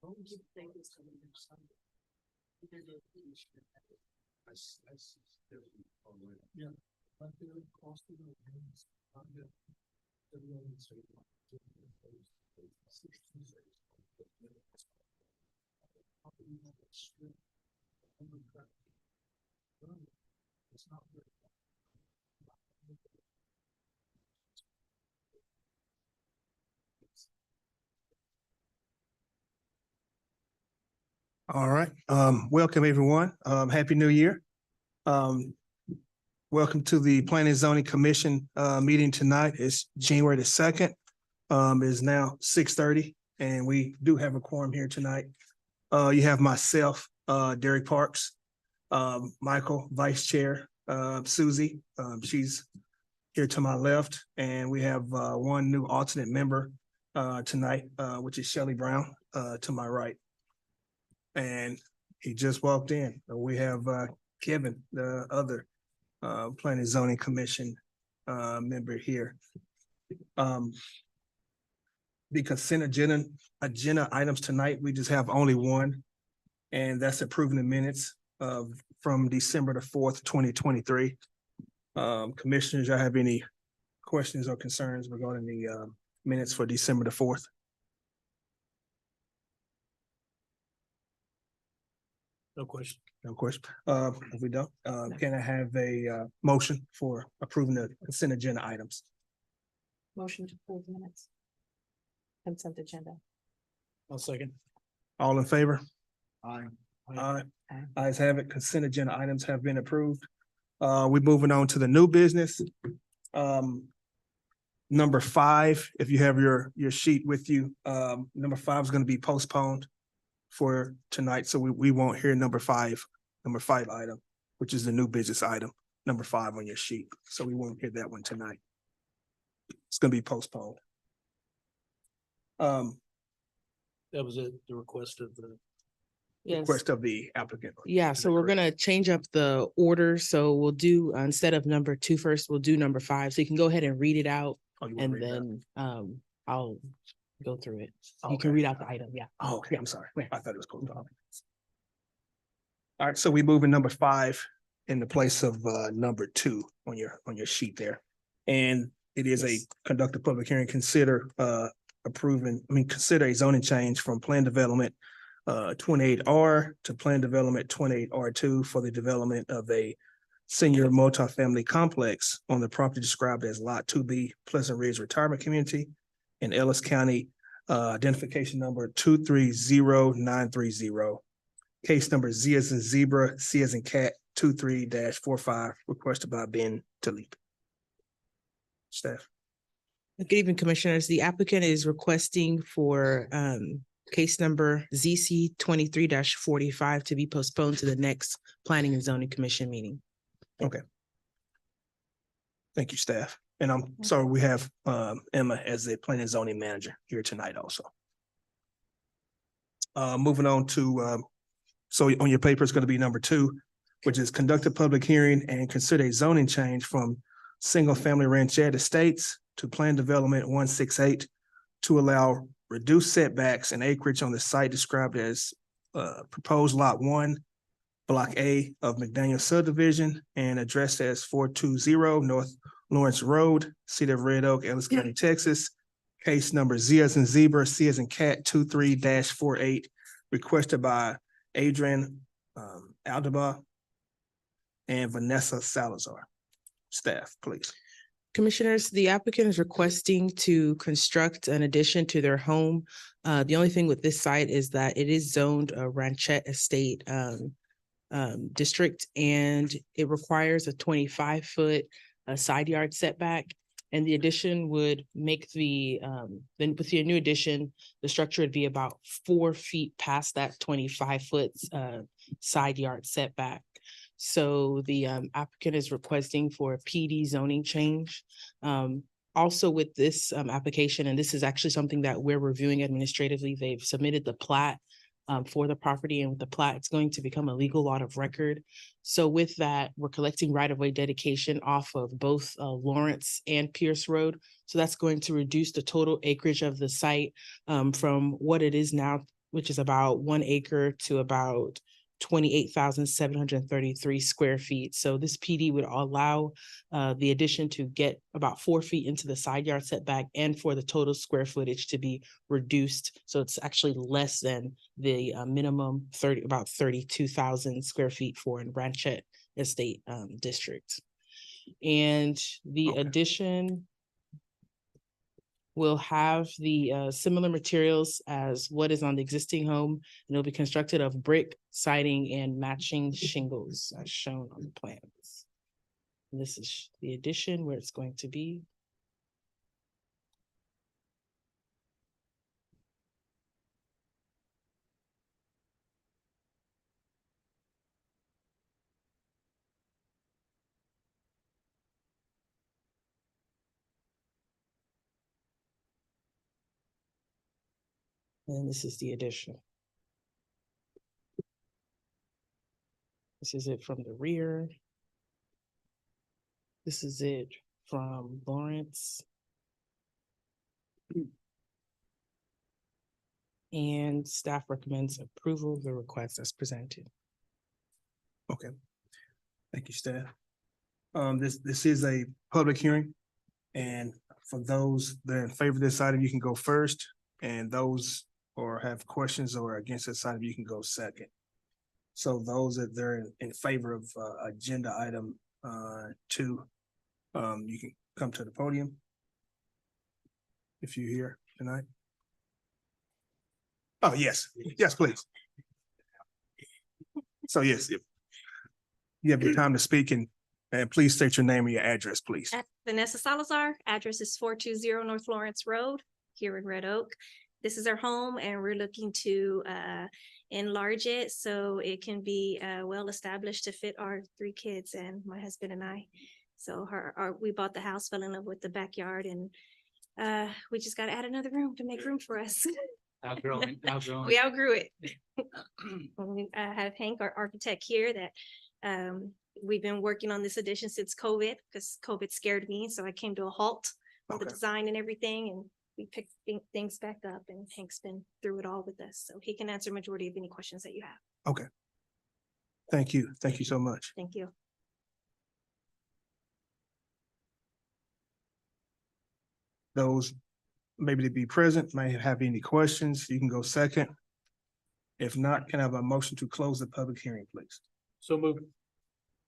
Yeah. But the cost of the things, it's not good. All right. Welcome everyone. Happy New Year. Welcome to the Planning and Zoning Commission meeting tonight. It's January the 2nd. It is now 6:30 and we do have a quorum here tonight. You have myself, Derek Parks, Michael, Vice Chair, Susie, she's here to my left, and we have one new alternate member tonight, which is Shelley Brown, to my right. And he just walked in. We have Kevin, the other Planning and Zoning Commission member here. The consent agenda items tonight, we just have only one, and that's approving the minutes from December the 4th, 2023. Commissioners, y'all have any questions or concerns regarding the minutes for December the 4th? No question. No question. If we don't, can I have a motion for approving the consent agenda items? Motion to approve minutes. Consent agenda. I'll second. All in favor? Aye. Aye. Ayes have it. Consent agenda items have been approved. We're moving on to the new business. Number 5, if you have your sheet with you, number 5 is going to be postponed for tonight. So we won't hear number five item, which is the new business item, number 5 on your sheet. So we won't hear that one tonight. It's going to be postponed. That was the request of the Yes. request of the applicant. Yeah, so we're gonna change up the order. So we'll do, instead of number 2 first, we'll do number 5. So you can go ahead and read it out, Oh, you wanna and read that? then I'll go through it. You Okay. can read out the item, yeah. Oh, okay, I'm sorry. I thought it was postponed. All right, so we move in number 5 in the place of number 2 on your sheet there. And it is a Yes. conduct a public hearing, consider consider a zoning change from plan development 28R to plan development 28R2 for the development of a senior multifamily complex on the property described as Lot 2B Pleasant Ridge Retirement Community in Ellis County, identification number 230930. Case number Z as in zebra, C as in cat, 23-45, requested by Ben Talib. Staff. Good evening, commissioners. The applicant is requesting for case number ZC 23-45 to be postponed to the next Planning and Zoning Commission meeting. Thank you, staff. And I'm sorry, we have Emma as the planning and zoning manager here tonight also. Moving on to, so on your paper, it's going to be number 2, which is conduct a public hearing and consider a zoning change from single family ranchette estates to plan development 168 to allow reduced setbacks and acreage on the site described as proposed lot 1, block A of McDaniel subdivision and addressed as 420 North Lawrence Road, City of Red Oak, Ellis County, Texas. Case number Z as in zebra, C as in cat, 23-48, requested by Adrian Aldaba and Vanessa Salazar. Staff, please. Commissioners, the applicant is requesting to construct an addition to their home. The only thing with this site is that it is zoned a ranchette estate district, and it requires a 25-foot side yard setback. And the addition would make then with your new addition, the structure would be about 4 feet past that 25-foot side yard setback. So the applicant is requesting for a PD zoning change. Also with this application, and this is actually something that we're reviewing administratively, they've submitted the plat for the property, and with the plat, it's going to become a legal lot of record. So with that, we're collecting right-of-way dedication off of both Lawrence and Pierce Road. So that's going to reduce the total acreage of the site from what it is now which is about 1 acre to about 28,733 square feet. So this PD would allow the addition to get about 4 feet into the side yard setback and for the total square footage to be reduced. So it's actually less than the minimum about 32,000 square feet for in Ranchette Estate District. And the Okay. addition will have the similar materials as what is on the existing home, and it'll be constructed of brick, siding, and matching shingles as shown on the plans. And this is the addition where it's going to be. And this is the addition. This is it from the rear. This is it from Lawrence. And staff recommends approval of the request as presented. Okay. Thank you, staff. This is a public hearing. And for those that are in favor of this item, you can go first. And those or have questions or against this item, you can go second. So those that they're in favor of agenda item 2, you can come to the podium if you're here tonight. Oh, yes, yes, please. So yes, if you have your time to speak and please state your name and your address, please. Vanessa Salazar, address is 420 North Lawrence Road here in Red Oak. This is our home and we're looking to enlarge it so it can be well established to fit our 3 kids and my husband and I. So we bought the house, fell in love with the backyard, and we just got to add another room to make room for us. Outgrowing. We outgrew it. We have Hank, our architect here, that we've been working on this addition since COVID, because COVID scared me. So I came to a halt on the Okay. design and everything, and we picked things back up, and Hank's been through it all with us. So he can answer majority of any questions that you have. Okay. Thank you. Thank you so much. Thank you. Those maybe to be present may have any questions, you can go second. If not, can I have a motion to close the public hearing, please? So moved.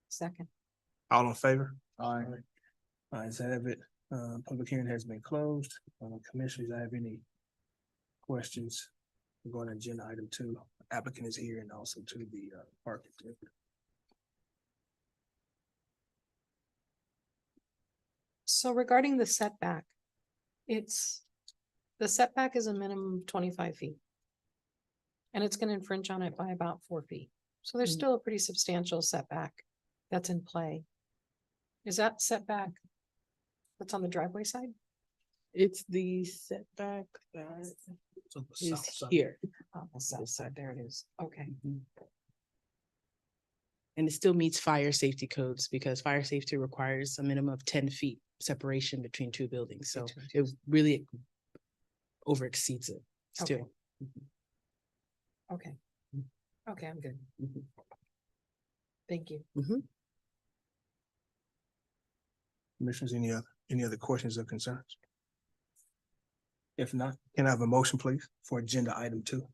Second. All in favor? Aye. Ayes have it. Public hearing has been closed. Commissioners, I have any questions? We're going to agenda item 2. Applicant is here and also to the architect. So regarding the setback, the setback is a minimum of 25 feet. And it's gonna infringe on it by about 4 feet. So there's still a pretty substantial setback that's in play. Is that setback that's on the driveway side? It's the setback that So the south is side. here. On the south side, there it is. Okay. And it still meets fire safety codes because fire safety requires a minimum of 10 feet separation between 2 buildings. So it really over exceeds it still. Okay. Okay, I'm good. Mhm. Thank you. Commissioners, any other questions or concerns? If not, can I have a motion, please, for agenda item 2?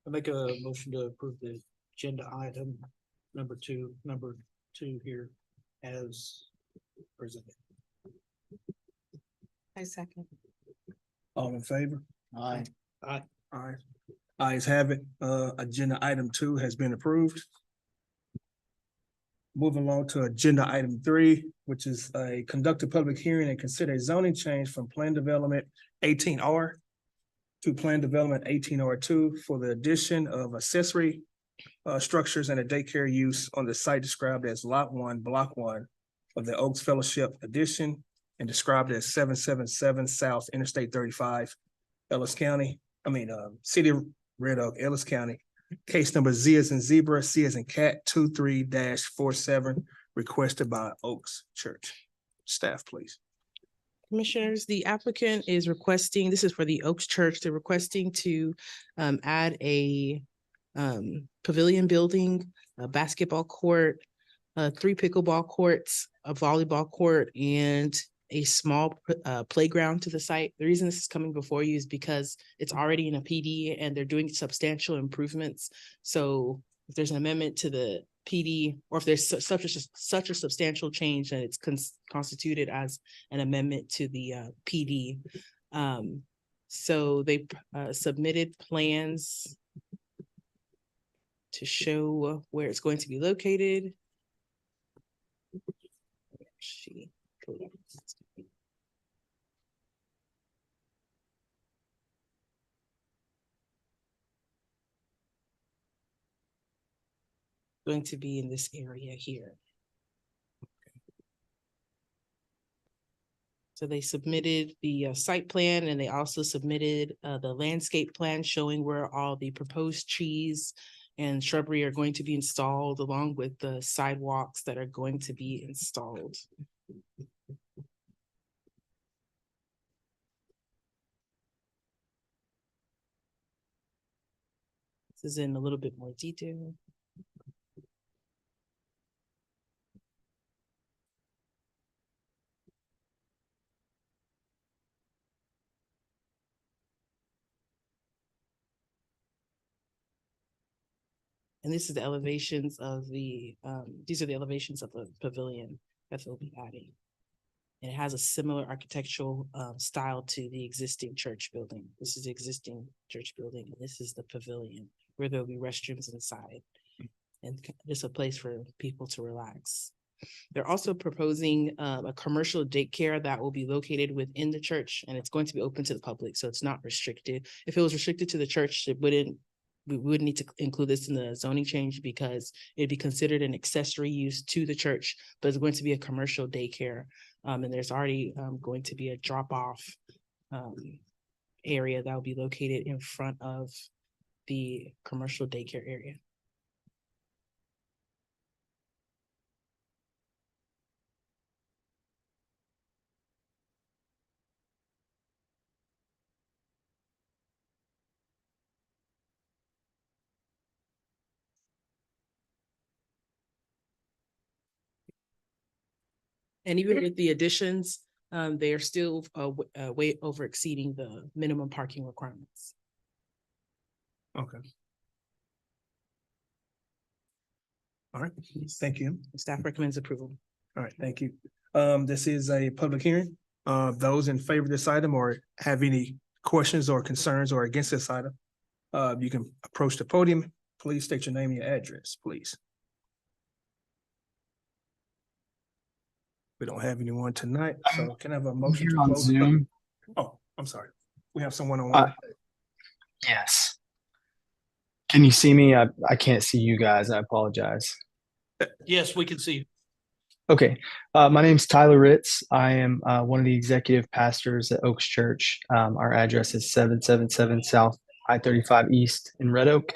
I make a motion to approve the agenda item number two here as presented. I second. All in favor? Aye. Aye. Aye. Ayes have it. Agenda item 2 has been approved. Moving along to agenda item 3, which is a conduct a public hearing and consider a zoning change from plan development 18R to plan development 18R2 for the addition of accessory structures and a daycare use on the site described as Lot 1, Block 1 of the Oaks Fellowship Addition and described as 777 South Interstate 35, City of Red Oak, Ellis County. Case number Z as in zebra, C as in cat, 23-47, requested by Oaks Church. Staff, please. Commissioners, the applicant is requesting, this is for the Oaks Church, they're requesting to add a pavilion building, a basketball court, 3 pickleball courts, a volleyball court, and a small playground to the site. The reason this is coming before you is because it's already in a PD and they're doing substantial improvements. So if there's an amendment to the PD, or if there's such a substantial change, that it's constituted as an amendment to the PD. So they submitted plans to show where it's going to be located. She going to be in this area here. So they submitted the site plan, and they also submitted the landscape plan showing where all the proposed trees and shrubbery are going to be installed, along with the sidewalks that are going to be installed. This is in a little bit more detail. And this is the elevations of these are the elevations of the pavilion that they'll be adding. And it has a similar architectural style to the existing church building. This is the existing church building, and this is the pavilion where there'll be restrooms inside. And just a place for people to relax. They're also proposing a commercial daycare that will be located within the church, and it's going to be open to the public, so it's not restricted. If it was restricted to the church, we would need to include this in the zoning change, because it'd be considered an accessory use to the church, but it's going to be a commercial daycare. And there's already going to be a drop-off area that will be located in front of the commercial daycare area. And even with the additions, they are still way over exceeding the minimum parking requirements. Okay. All right, thank you. Staff recommends approval. All right, thank you. This is a public hearing. Those in favor of this item or have any questions or concerns or against this item, you can approach the podium. Please state your name and your address, please. We don't have anyone tonight, so can I have a motion to Here on close? the Zoom. Oh, I'm sorry. We have someone online. Yes. Can you see me? I can't see you guys. I apologize. Yes, we can see you. Okay. My name's Tyler Ritz. I am one of the executive pastors at Oaks Church. Our address is 777 South I-35 East in Red Oak.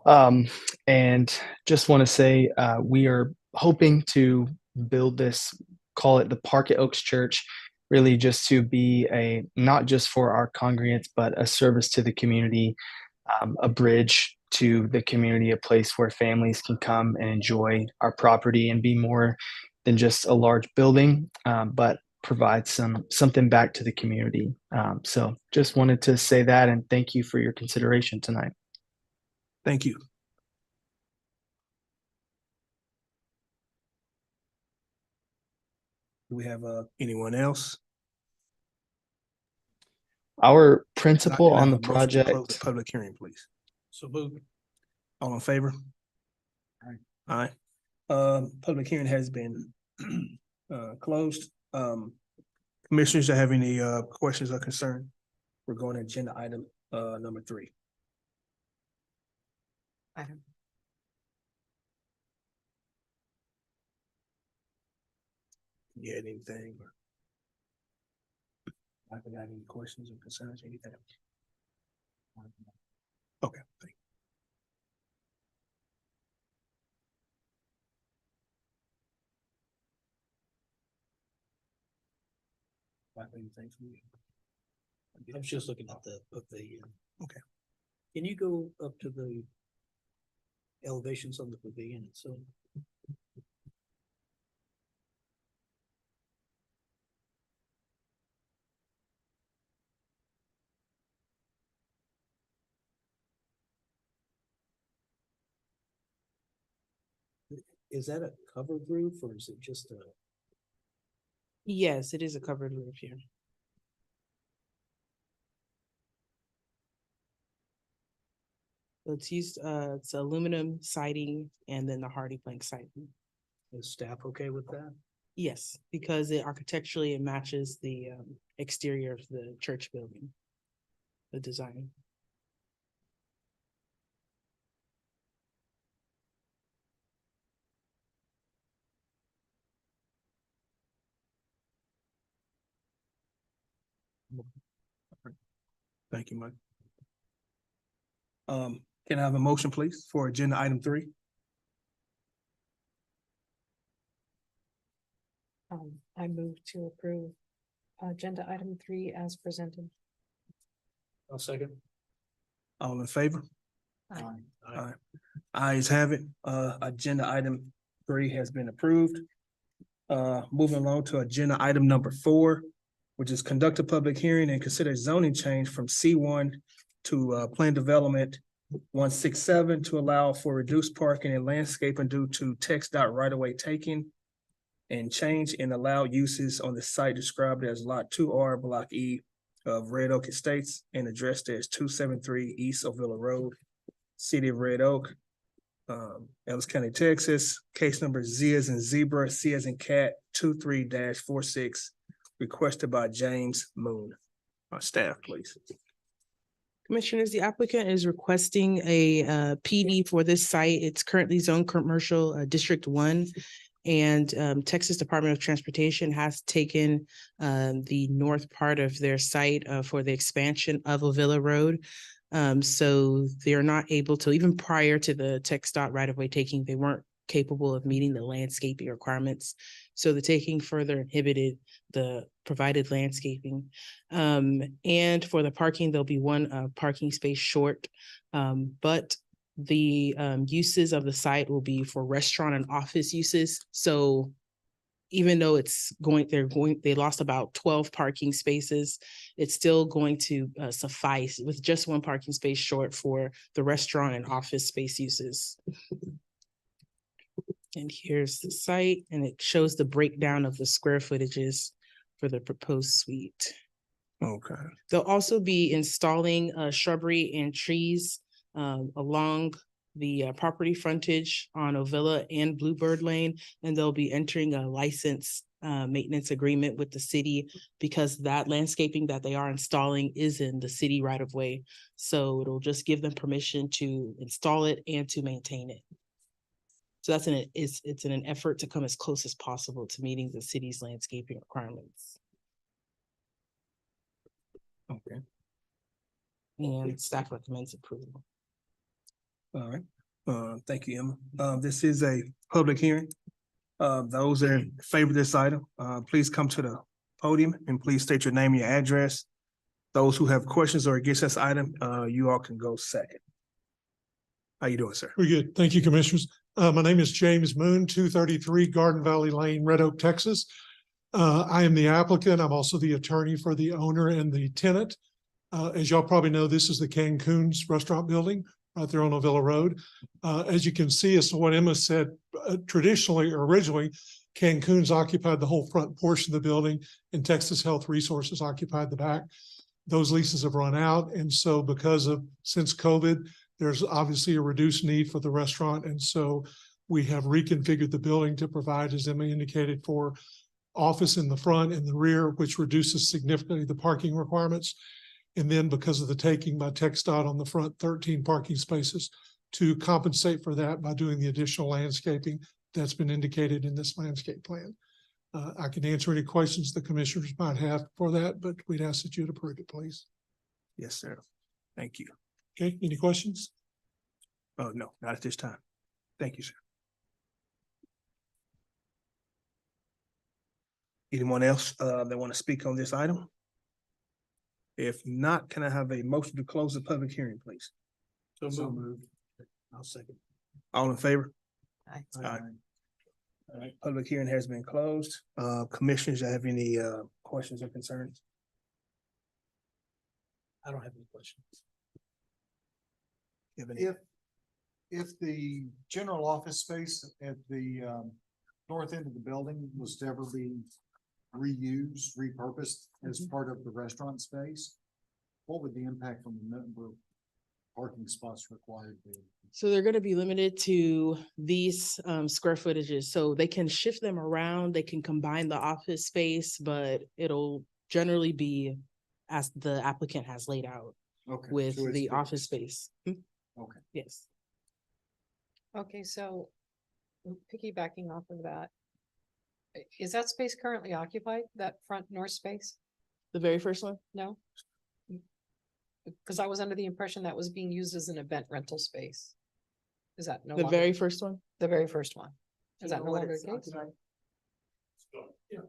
And just want to say we are hoping to build this, call it the Park at Oaks Church, really just to be not just for our congregants, but a service to the community, a bridge to the community, a place where families can come and enjoy our property and be more than just a large building, but provide something back to the community. So just wanted to say that, and thank you for your consideration tonight. Thank you. Do we have anyone else? Our principal Can I on have the a motion to close project. the public hearing, please. So move. All in favor? Aye. Public hearing has been closed. Commissioners, that have any questions or concern? We're going to agenda item number 3. You had anything? I forgot any questions or concerns, anything? Okay, thank you. I was just looking at the pavilion. Okay. Can you go up to the elevations on the pavilion itself? Is that a covered roof or is it just a? Yes, it is a covered roof here. So it's used, it's aluminum siding and then the hardy plank siding. Is staff okay with that? Yes, because it architecturally it matches the exterior of the church building. The design. Thank you, Mike. Can I have a motion, please, for agenda item 3? I move to approve agenda item 3 as presented. I'll second. All in favor? Aye. Aye. Ayes have it. Agenda item 3 has been approved. Moving along to agenda item number 4, which is conduct a public hearing and consider zoning change from C1 to plan development 167 to allow for reduced parking and landscaping due to text dot right-of-way taking and change in allowed uses on the site described as Lot 2R, Block E of Red Oak Estates and addressed as 273 East Ovilla Road, City of Red Oak, Ellis County, Texas, case number Z as in zebra, C as in cat, 23-46, requested by James Moon. Our staff, please. Commissioners, the applicant is requesting a PD for this site. It's currently zoned commercial District 1. And Texas Department of Transportation has taken the north part of their site for the expansion of Avila Road. So they're not able to, even prior to the TxDOT right-of-way taking, they weren't capable of meeting the landscaping requirements. So the taking further inhibited the provided landscaping. And for the parking, there'll be one parking space short. But the uses of the site will be for restaurant and office uses. So even though they lost about 12 parking spaces, it's still going to suffice with just one parking space short for the restaurant and office space uses. And here's the site, and it shows the breakdown of the square footages for the proposed suite. Okay. They'll also be installing shrubbery and trees along the property frontage on Ovilla and Bluebird Lane, and they'll be entering a license maintenance agreement with the city because that landscaping that they are installing is in the city right of way. So it'll just give them permission to install it and to maintain it. So it's in an effort to come as close as possible to meeting the city's landscaping requirements. Okay. And staff recommends approval. All right. Thank you, Emma. This is a public hearing. Those that are in favor of this item, please come to the podium and please state your name and your address. Those who have questions or against this item, you all can go second. How you doing, sir? Very good. Thank you, Commissioners. My name is James Moon, 233 Garden Valley Lane, Red Oak, Texas. I am the applicant. I'm also the attorney for the owner and the tenant. As y'all probably know, this is the Cancun's restaurant building right there on Avila Road. As you can see, as to what Emma said, traditionally or originally, Cancun's occupied the whole front portion of the building and Texas Health Resources occupied the back. Those leases have run out. And so since COVID, there's obviously a reduced need for the restaurant. And so we have reconfigured the building to provide, as Emma indicated, for office in the front and the rear, which reduces significantly the parking requirements. And then because of the taking by TxDOT on the front, 13 parking spaces to compensate for that by doing the additional landscaping that's been indicated in this landscape plan. I can answer any questions the commissioners might have for that, but we'd ask that you'd approve it, please. Yes, sir. Thank you. Okay, any questions? Oh, no, not at this time. Thank you, sir. Anyone else that want to speak on this item? If not, can I have a motion to close the public hearing, please? So moved. I'll second. All in favor? Aye. Aye. All right, public hearing has been closed. Commissioners, have any questions or concerns? I don't have any questions. You have any- If the general office space at the north end of the building was to ever be reused, repurposed as part of the restaurant space, what would the impact on the number of parking spots required be? So they're gonna be limited to these square footages, so they can shift them around, they can combine the office space, but it'll generally be as the applicant has laid out Okay. with so it's the fixed. office space. Okay. Yes, Okay, so piggybacking off of that. Is that space currently occupied, that front north space? the very first one. No? Because I was under the impression that was being used as an event rental space. Is that no The longer? very first one? The very first one. Do Is you that know no what longer it's the case? occupied? Yeah,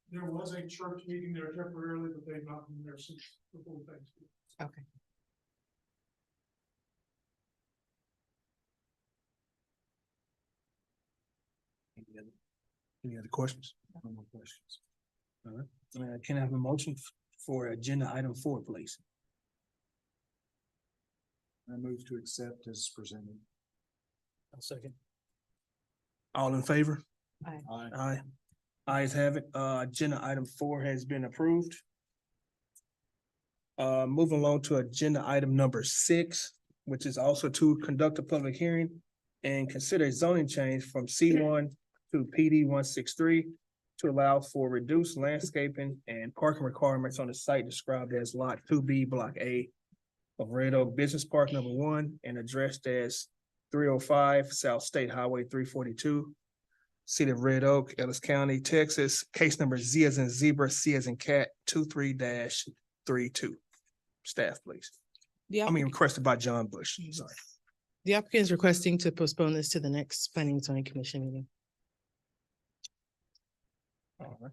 there was a church meeting there temporarily, but they've not been there since before Thanksgiving. Okay. Any other questions? No more questions. All right, can I have a motion for agenda item 4, please? I move to accept as presented. I'll second. All in favor? Aye. Aye. Ayes have it. Agenda item 4 has been approved. Moving along to agenda item number 6, which is also to conduct a public hearing and consider a zoning change from C1 to PD 163 to allow for reduced landscaping and parking requirements on the site described as Lot 2B, Block A of Red Oak Business Park Number 1 and addressed as 305 South State Highway 342, City of Red Oak, Ellis County, Texas, case number Z as in zebra, C as in cat, 23-32. Staff, please. The I mean, requested by John Bush. Sorry. The applicant is requesting to postpone this to the next planning and zoning commission meeting. All right.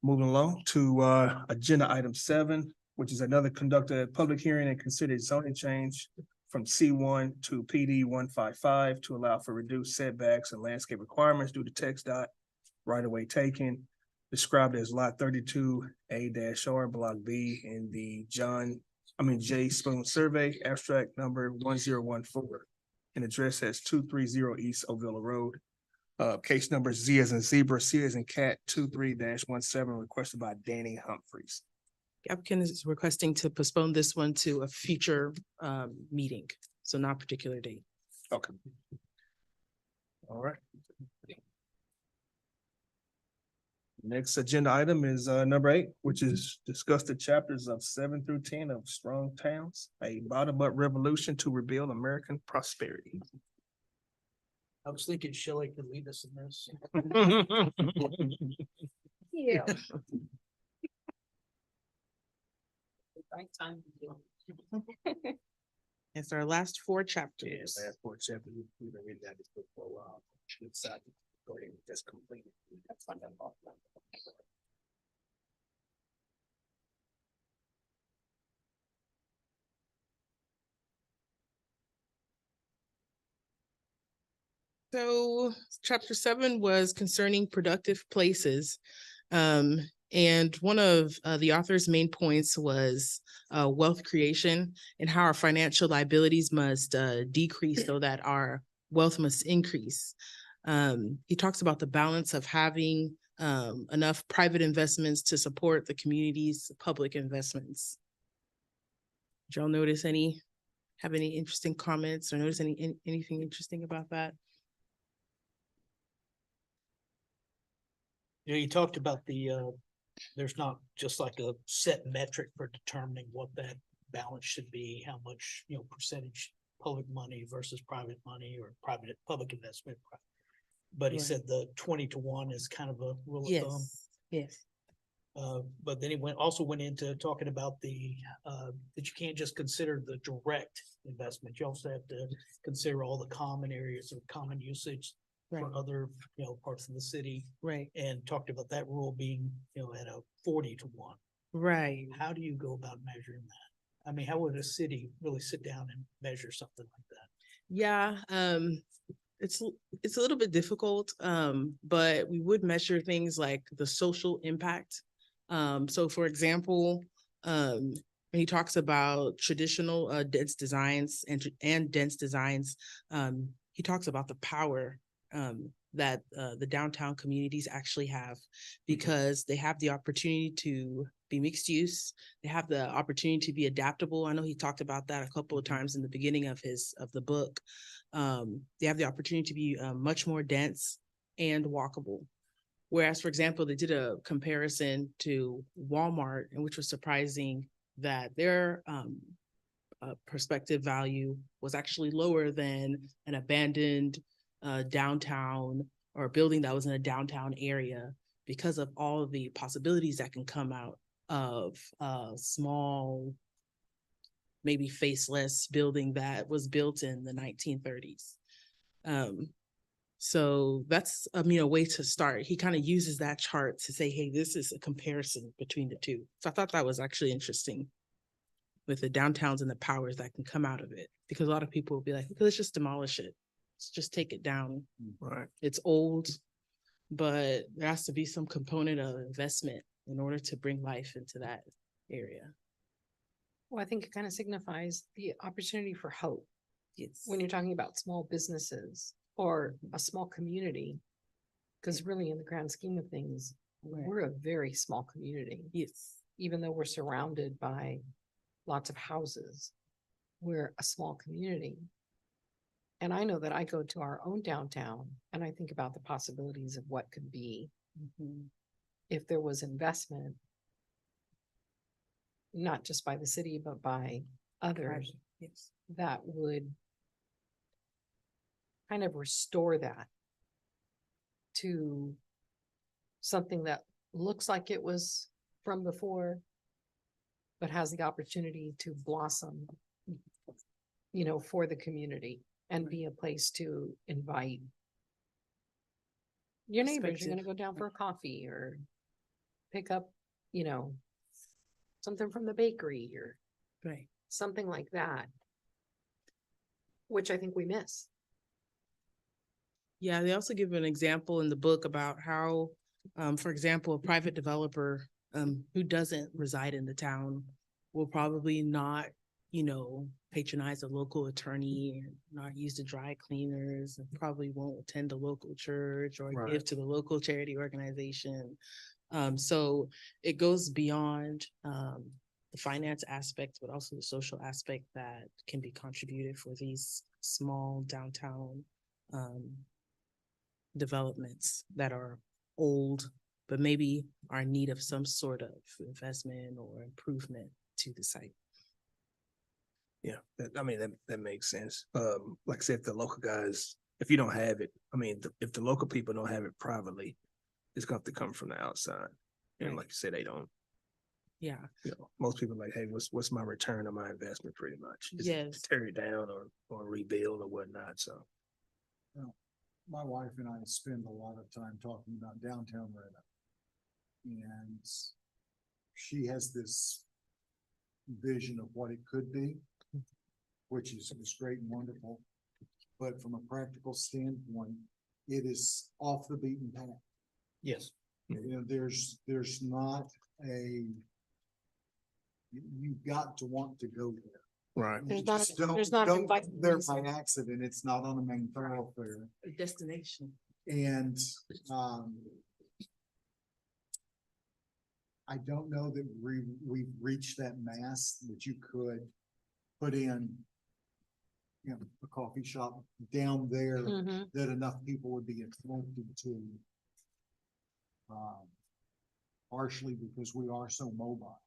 Moving along to agenda item 7, which is another conducted public hearing and considered zoning change from C1 to PD 155 to allow for reduced setbacks and landscape requirements due to text dot right of way taken, described as Lot 32A-R Block B in the J. Spoon Survey, abstract number 1014, and address as 230 East Ovilla Road. Case number Z as in zebra, C as in cat, 23-17, requested by Danny Humphreys. The applicant is requesting to postpone this one to a future meeting, so not a particular date. Okay. All right. Next agenda item is number 8, which is discuss the chapters of 7 through 10 of Strong Towns, a bottom-up revolution to rebuild American prosperity. I was thinking Shelley could lead us in this. Yeah. Right time. It's our last 4 chapters. Yes, last 4 chapters, we've been reading that book for a while. Should decide to go ahead and just complete it. That's fine. So chapter 7 was concerning productive places. And one of the author's main points was wealth creation and how our financial liabilities must decrease so that our wealth must increase. He talks about the balance of having enough private investments to support the community's public investments. Did y'all have any interesting comments or notice anything interesting about that? You know, you talked about there's not just like a set metric for determining what that balance should be, how much, percentage public money versus private money or public investment. But he Right. said the 20-1 is kind of a rule of thumb. Yes. But then he also went into talking about that you can't just consider the direct investment. You also have to consider all the common areas of common usage for Right. other, parts of the city Right, and talked about that rule being, at a 40-1. right. How do you go about measuring that? I mean, how would a city really sit down and measure something like that? Yeah, it's a little bit difficult, but we would measure things like the social impact. So for example, when he talks about traditional dense designs and dense designs, he talks about the power that the downtown communities actually have because they have the opportunity to be mixed use. They have the opportunity to be adaptable. I know he talked about that a couple of times in the beginning of the book. They have the opportunity to be much more dense and walkable. Whereas, for example, they did a comparison to Walmart, and which was surprising that their perspective value was actually lower than an abandoned downtown or a building that was in a downtown area because of all of the possibilities that can come out of a small, maybe faceless building that was built in the 1930s. So that's a way to start. He kind of uses that chart to say, hey, this is a comparison between the two. So I thought that was actually interesting with the downtowns and the powers that can come out of it. Because a lot of people will be like, let's just demolish it. Let's just take it down. Right. It's old, but there has to be some component of investment in order to bring life into that area. Well, I think it kind of signifies the opportunity for hope Yes. when you're talking about small businesses or a small community. Because really, in the grand scheme of things, Right. we're a very small community. Yes. Even though we're surrounded by lots of houses, we're a small community. And I know that I go to our own downtown and I think about the possibilities of what could be Mhm. if there was investment, not just by the city, but by others Yes. that would kind of restore that to something that looks like it was from before, but has the opportunity to blossom, for the community and be a place to invite your neighbors. You're gonna go down for a coffee or pick up, something from the bakery or Right. something like that, which I think we miss. Yeah, they also give an example in the book about how, for example, a private developer who doesn't reside in the town will probably not, patronize a local attorney and not use the dry cleaners and probably won't attend a local church or Right. give to the local charity organization. So it goes beyond the finance aspect, but also the social aspect that can be contributed for these small downtown developments that are old, but maybe are in need of some sort of investment or improvement to the site. Yeah, that makes sense. Like I said, if the local guys, if you don't have it, if the local people don't have it privately, it's going to have to come from the outside. And Right. like you said, they don't. Yeah. Most people are like, hey, what's my return on my investment? Pretty much, is it Yes. to tear it down or rebuild or whatnot. So My wife and I spend a lot of time talking about downtown Red Oak. And she has this vision of what it could be, which is great and wonderful. But from a practical standpoint, it is off the beaten path. Yes. There's not you've got to want to go there. right. You There's not- just don't there's not an go inviting there reason. by accident. It's not on a main thoroughfare. A destination. And, I don't know that we've reached that mass that you could put in, a coffee shop down there Mhm. that enough people would be attracted to. Partially because we are so mobile.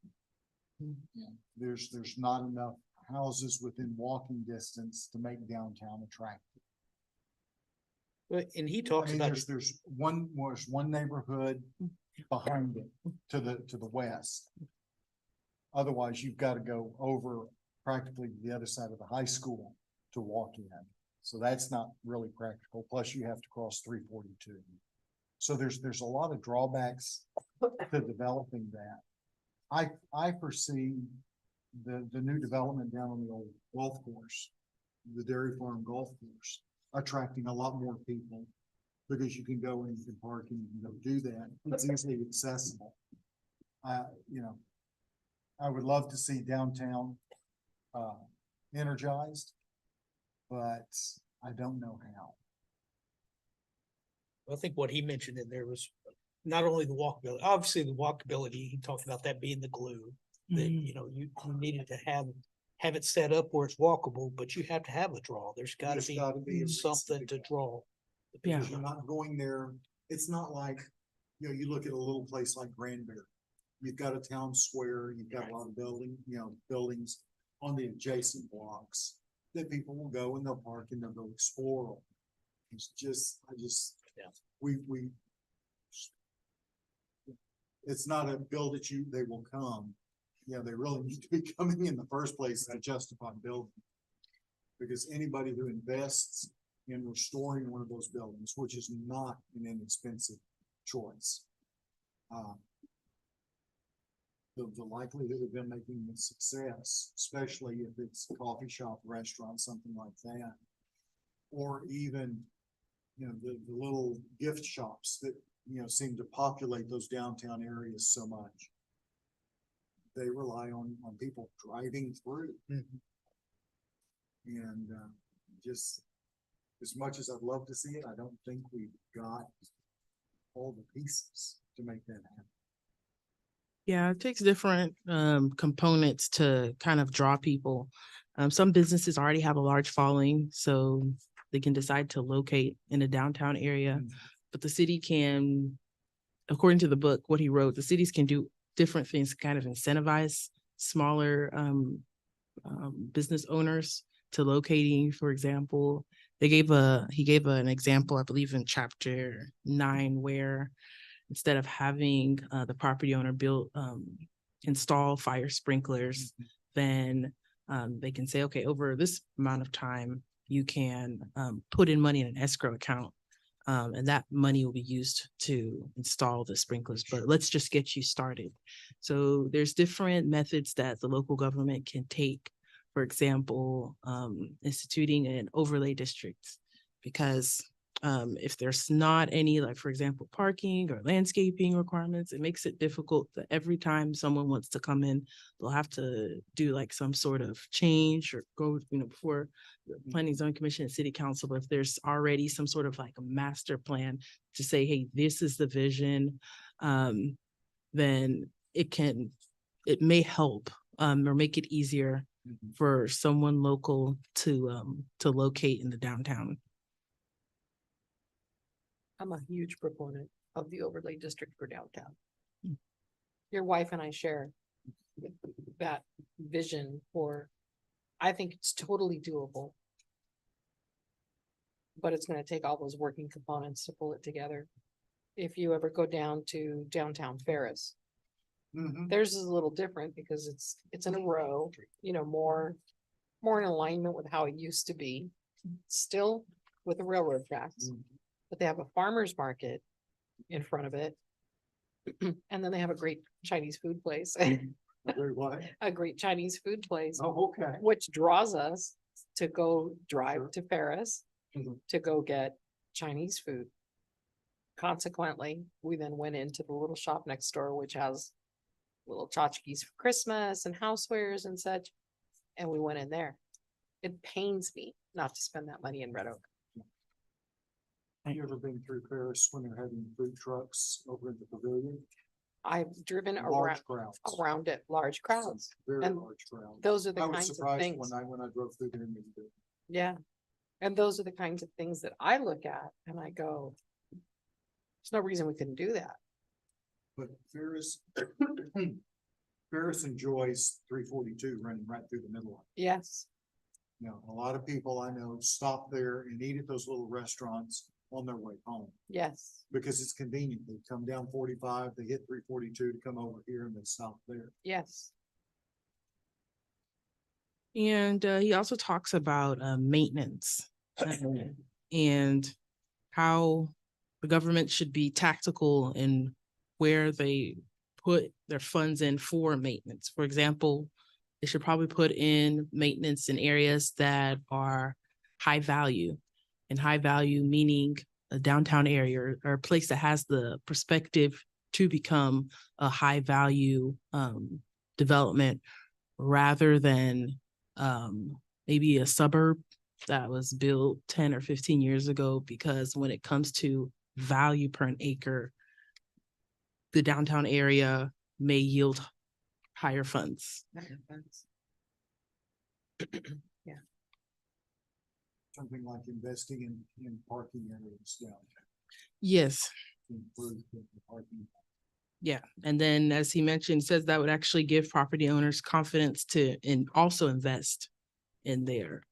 There's not enough houses within walking distance to make downtown attractive. But, and he I talks mean, about, there's one neighborhood behind it to the west. Otherwise, you've got to go over practically the other side of the high school to walk in. So that's not really practical. Plus you have to cross 342. So there's a lot of drawbacks to developing that. I foresee the new development down on the old golf course, the Dairy Farm Golf Course, attracting a lot more people because you can go and you can park and you can go do that. It's easily accessible. You know, I would love to see downtown energized, but I don't know how. I think what he mentioned in there was not only the walkability, obviously the walkability, he talked about that being the glue. That, you know, you needed to have it set up where it's walkable, but you have to have a draw. There's gotta There's be gotta be a reason something to go. draw. Yeah. Because you're not going there, it's not like, you know, you look at a little place like Granbury. You've got a town square, you've got a lot of buildings on the adjacent blocks that people will go and they'll park and they'll go explore. It's just, Yeah. we. It's not a bill that they will come. You know, they really need to be coming in the first place to justify building. Because anybody who invests in restoring one of those buildings, which is not an inexpensive choice. The likelihood of them making a success, especially if it's a coffee shop, restaurant, something like that. Or even, you know, the little gift shops that, you know, seem to populate those downtown areas so much. They rely on people driving through. And just as much as I'd love to see it, I don't think we've got all the pieces to make that happen. Yeah, it takes different components to kind of draw people. Some businesses already have a large following, so they can decide to locate in a downtown area. But the city can, according to the book, what he wrote, the cities can do different things to kind of incentivize smaller business owners to locating, for example. He gave an example, I believe in chapter 9, where instead of having the property owner install fire sprinklers, then they can say, okay, over this amount of time, you can put in money in an escrow account. And that money will be used to install the sprinklers, but let's just get you started. So there's different methods that the local government can take. For example, instituting an overlay district, because if there's not any, like, for example, parking or landscaping requirements, it makes it difficult that every time someone wants to come in, they'll have to do like some sort of change or go, you know, before the Planning and Zoning Commission and City Council. But if there's already some sort of like a master plan to say, hey, this is the vision, then it may help or make it easier for someone local to locate in the downtown. I'm a huge proponent of the overlay district for downtown. Your wife and I share that vision I think it's totally doable. But it's gonna take all those working components to pull it together. If you ever go down to downtown Ferris, theirs is a little different because it's in a row, you know, more in alignment with how it used to be. Still with the railroad tracks. But they have a farmer's market in front of it. And then they have a great Chinese food place. A great Chinese food place, Oh, okay. which draws us to go drive to Ferris to go get Chinese food. Consequently, we then went into the little shop next door, which has little tchotchkes for Christmas and housewares and such. And we went in there. It pains me not to spend that money in Red Oak. Have you ever been through Paris when they're having food trucks over at the pavilion? I've driven Large crowds. around it, large crowds. Very And large crowds. Those are the I was kinds of surprised things. when I drove through there and they did. Yeah. And those are the kinds of things that I look at and I go, there's no reason we couldn't do that. But Ferris, Ferris enjoys 342 running right through the middle of it. Yes. You know, a lot of people I know stop there and eat at those little restaurants on their way home Yes. because it's convenient. They come down 45, they hit 342 to come over here and they stop there. Yes. And he also talks about maintenance. and how the government should be tactical in where they put their funds in for maintenance. For example, they should probably put in maintenance in areas that are high value. And high value meaning a downtown area or a place that has the perspective to become a high value development rather than maybe a suburb that was built 10 or 15 years ago, because when it comes to value per an acre, the downtown area may yield higher funds. Something like investing in parking areas down Yes, to improve the parking. yeah. And then as he mentioned, says that would actually give property owners confidence to and also invest in their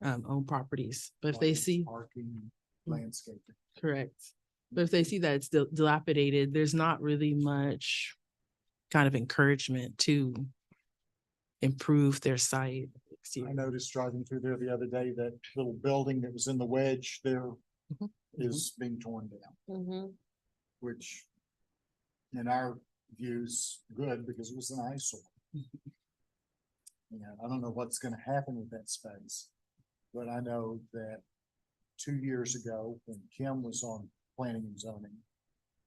own properties. But if they lines, see, Parking, landscaping. correct. But if they see that it's dilapidated, there's not really much kind of encouragement to improve their site. I noticed driving through there the other day, that little building that was in the wedge there Mhm. is being torn down, Mm-hmm. which in our views, good, because it was an eyesore. Yeah, I don't know what's gonna happen with that space, but I know that 2 years ago, when Kim was on planning and zoning,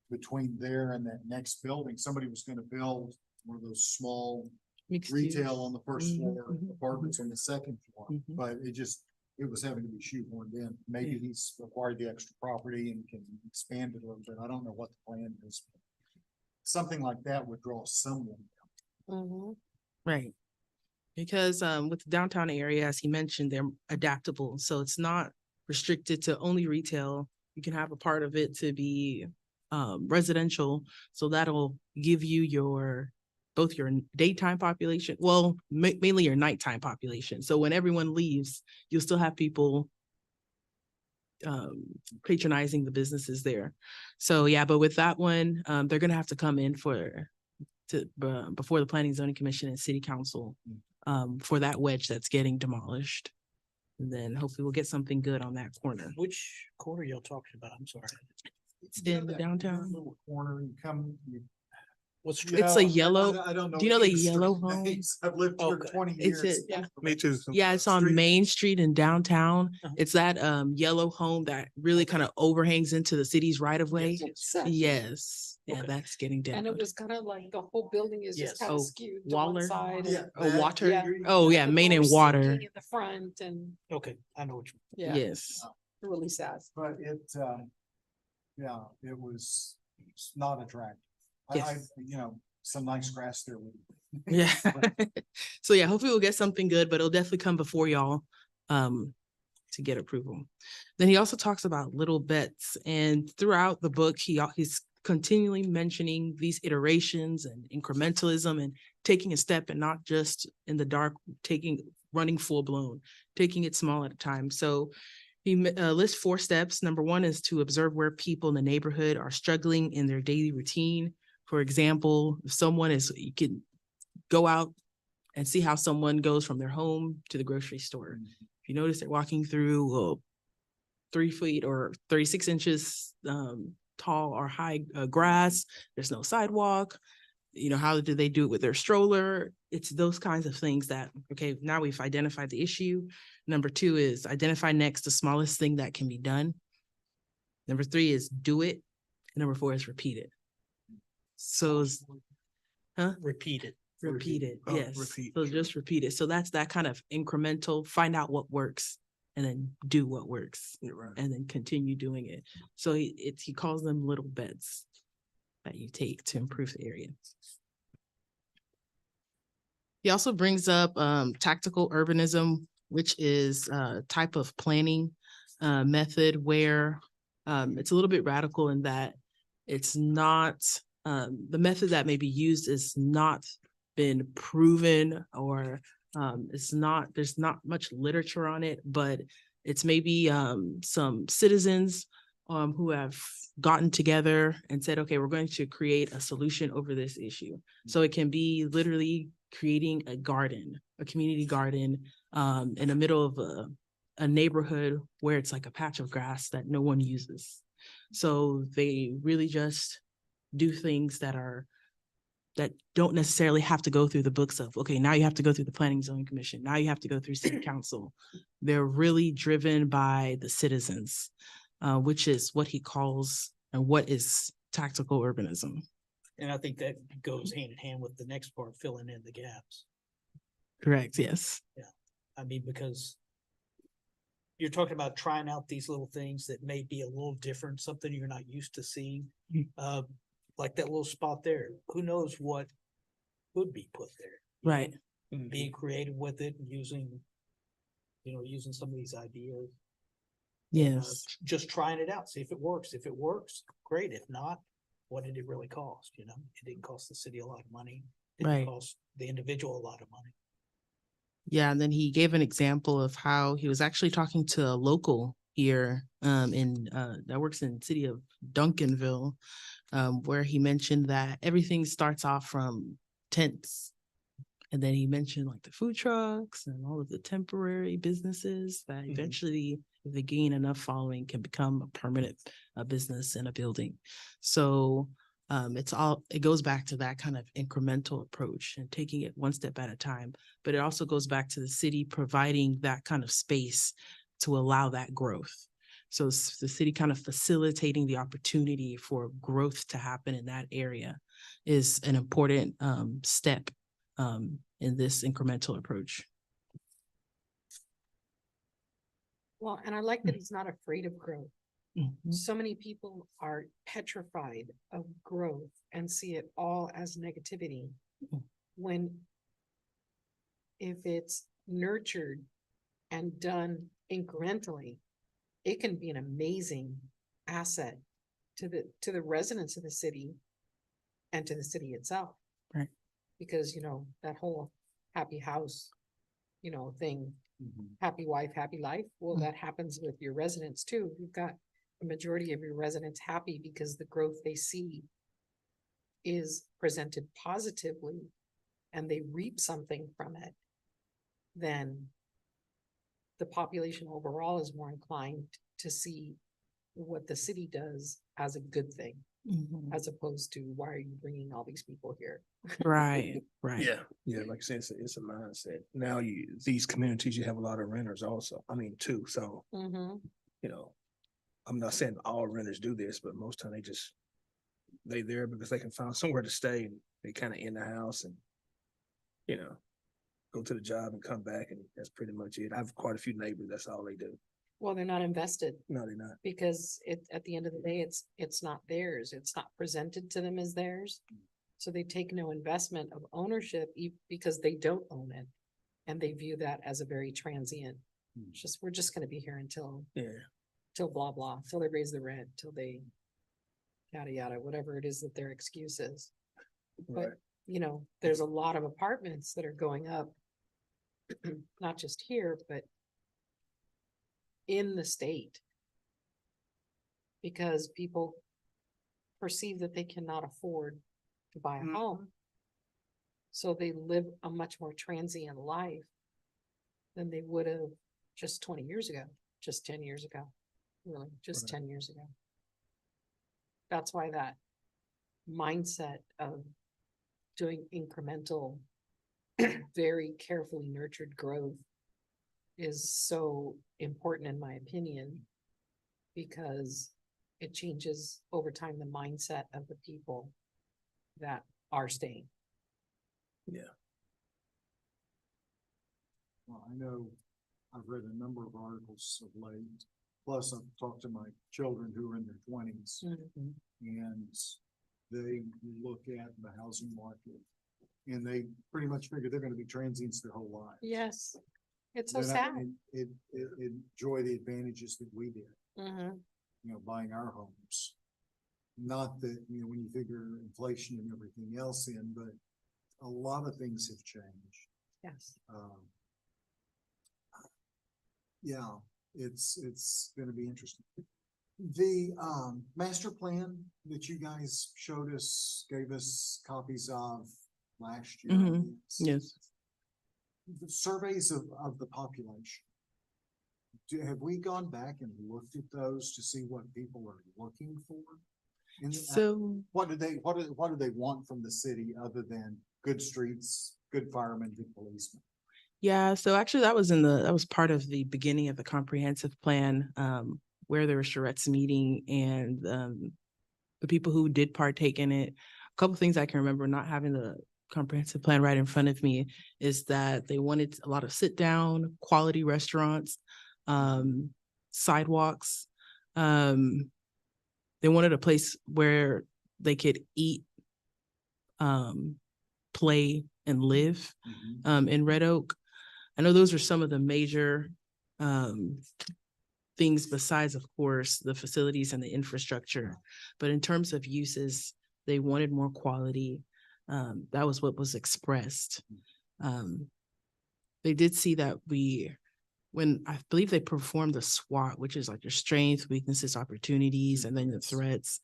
between there and that next building, somebody was gonna build one of those small Mixed retail use. on the first Mhm, floor, mhm, apartments on the second floor, Mhm. but it was having to be shoehorned in. Maybe Yeah. he's acquired the extra property and can expand it a little bit. I don't know what the plan is. Something like that would draw someone. Mm-hmm. Right. Because with the downtown area, as he mentioned, they're adaptable. So it's not restricted to only retail. You can have a part of it to be residential. So that'll give you both your daytime population, well, mainly your nighttime population. So when everyone leaves, you'll still have people patronizing the businesses there. So yeah, but with that one, they're gonna have to come in before the Planning and Zoning Commission and City Council for that wedge that's getting demolished. And then hopefully we'll get something good on that corner. Which corner y'all talking about? I'm sorry. It's in the downtown. Little corner, you come, you. What's you It's know, a yellow- I don't know. do you know the any street yellow home? names. I've lived here Okay. 20 It's years. Me too. Yeah, it's on Street Main names. Street in downtown. Uh-huh. It's that yellow home that really kind of overhangs into the city's right of way. Yes, yeah, Okay. that's getting down. And it was kind of like the whole building is Yes. just kind Oh, of skewed to one Waller? side. Yeah. Oh, that- water? Yeah. Oh, yeah, The main and doors water. sinking in the front and, Okay, I know what you. yeah, Yes, really sad. But yeah, it was it's not attractive. Yes. Some nice grass there. yeah. So yeah, hopefully we'll get something good, but it'll definitely come before y'all to get approval. Then he also talks about little bets, and throughout the book, he's continually mentioning these iterations and incrementalism and taking a step and not just in the dark, running full blown, taking it small at a time. So he lists 4 steps. Number 1 is to observe where people in the neighborhood are struggling in their daily routine. For example, if you can go out and see how someone goes from their home to the grocery store. If you notice they're walking through 3 feet or 36 inches tall or high grass, there's no sidewalk. How do they do it with their stroller? It's those kinds of things that, okay, now we've identified the issue. Number 2 is identify next the smallest thing that can be done. Number 3 is do it. And number 4 is repeat it. So, Repeat it. repeat it, Oh, yes. repeat. So just repeat it. So that's that kind of incremental, find out what works and then do what works You're right. and then continue doing it. So he calls them little bets that you take to improve the area. He also brings up tactical urbanism, which is a type of planning method where it's a little bit radical in that it's not the method that may be used is not been proven or there's not much literature on it, but it's maybe some citizens who have gotten together and said, okay, we're going to create a solution over this issue. So it can be literally creating a community garden in the middle of a neighborhood where it's like a patch of grass that no one uses. So they really just do things that don't necessarily have to go through the books of, okay, now you have to go through the planning zoning commission. Now you have to go through city council. They're really driven by the citizens, which is what he calls and what is tactical urbanism. And I think that goes hand in hand with the next part, filling in the gaps. Correct. Yes. I mean, because you're talking about trying out these little things that may be a little different, something you're not used to seeing. Mm. Like that little spot there, who knows what could be put there? Right. Being creative with it and using, using some of these ideas. Yes. Just trying it out, see if it works. If it works, great. If not, what did it really cost? It didn't cost the city a lot of money. It didn't Right. cost the individual a lot of money. Yeah, and then he gave an example of how he was actually talking to a local here that works in the city of Duncanville, where he mentioned that everything starts off from tents. And then he mentioned like the food trucks and all of the temporary businesses that Mhm. eventually, if they gain enough following, can become a permanent business in a building. So it goes back to that kind of incremental approach and taking it one step at a time. But it also goes back to the city providing that kind of space to allow that growth. So the city kind of facilitating the opportunity for growth to happen in that area is an important step in this incremental approach. Well, and I like that he's not afraid of growth. Mhm. So many people are petrified of growth and see it all as negativity. Mhm. When if it's nurtured and done incrementally, it can be an amazing asset to the residents of the city and to the city itself. Right. Because, that whole happy house, thing, happy wife, happy life. Well, Mm. that happens with your residents too. You've got the majority of your residents happy because the growth they see is presented positively and they reap something from it. Then the population overall is more inclined to see what the city does as a good thing, Mhm. as opposed to why are you bringing all these people here? Right, right. Yeah, like I said, it's a mindset. Now these communities, you have a lot of renters also, too, so, Mm-hmm. I'm not saying all renters do this, but most time they there because they can find somewhere to stay and they kind of in the house and, go to the job and come back and that's pretty much it. I have quite a few neighbors, that's all they do. Well, they're not invested No, they're not. because at the end of the day, it's not theirs. It's not presented to them as theirs. So they take no investment of ownership because they don't own it. And they view that as a very transient. It's just, we're just gonna be here until Yeah, blah, blah, till they raise the rent, till they yada, yada, whatever it is that their excuse is. right. But, there's a lot of apartments that are going up, not just here, but in the state. Because people perceive that they cannot afford to buy a Mhm. home. So they live a much more transient life than they would have just 20 years ago, just 10 years ago, really, just Right. 10 years ago. That's why that mindset of doing incremental, very carefully nurtured growth is so important in my opinion, because it changes over time the mindset of the people that are staying. Yeah. Well, I know I've read a number of articles of late, plus I've talked to my children who are in their 20s. And they look at the housing market and they pretty much figure they're gonna be transients their whole life. Yes, it's so They're not sad. gonna enjoy the advantages that we did, Mhm. buying our homes. Not that, when you figure inflation and everything else in, but a lot of things have changed. Yes. Yeah, it's gonna be interesting. The master plan that you guys showed us, gave us copies of last year. I Mhm. guess. Yes. The surveys of the population. Have we gone back and looked at those to see what people are looking for? And So, what do they want from the city other than good streets, good firemen, good policemen? yeah, so actually that was part of the beginning of the comprehensive plan, where there was Charette's meeting and, the people who did partake in it. A couple things I can remember, not having the comprehensive plan right in front of me, is that they wanted a lot of sit down, quality restaurants, sidewalks. They wanted a place where they could eat, play and live, in Red Oak. I know those are some of the major, things besides, of course, the facilities and the infrastructure. But in terms of uses, they wanted more quality. That was what was expressed. They did see that when I believe they performed the SWOT, which is like your strengths, weaknesses, opportunities, and then the threats.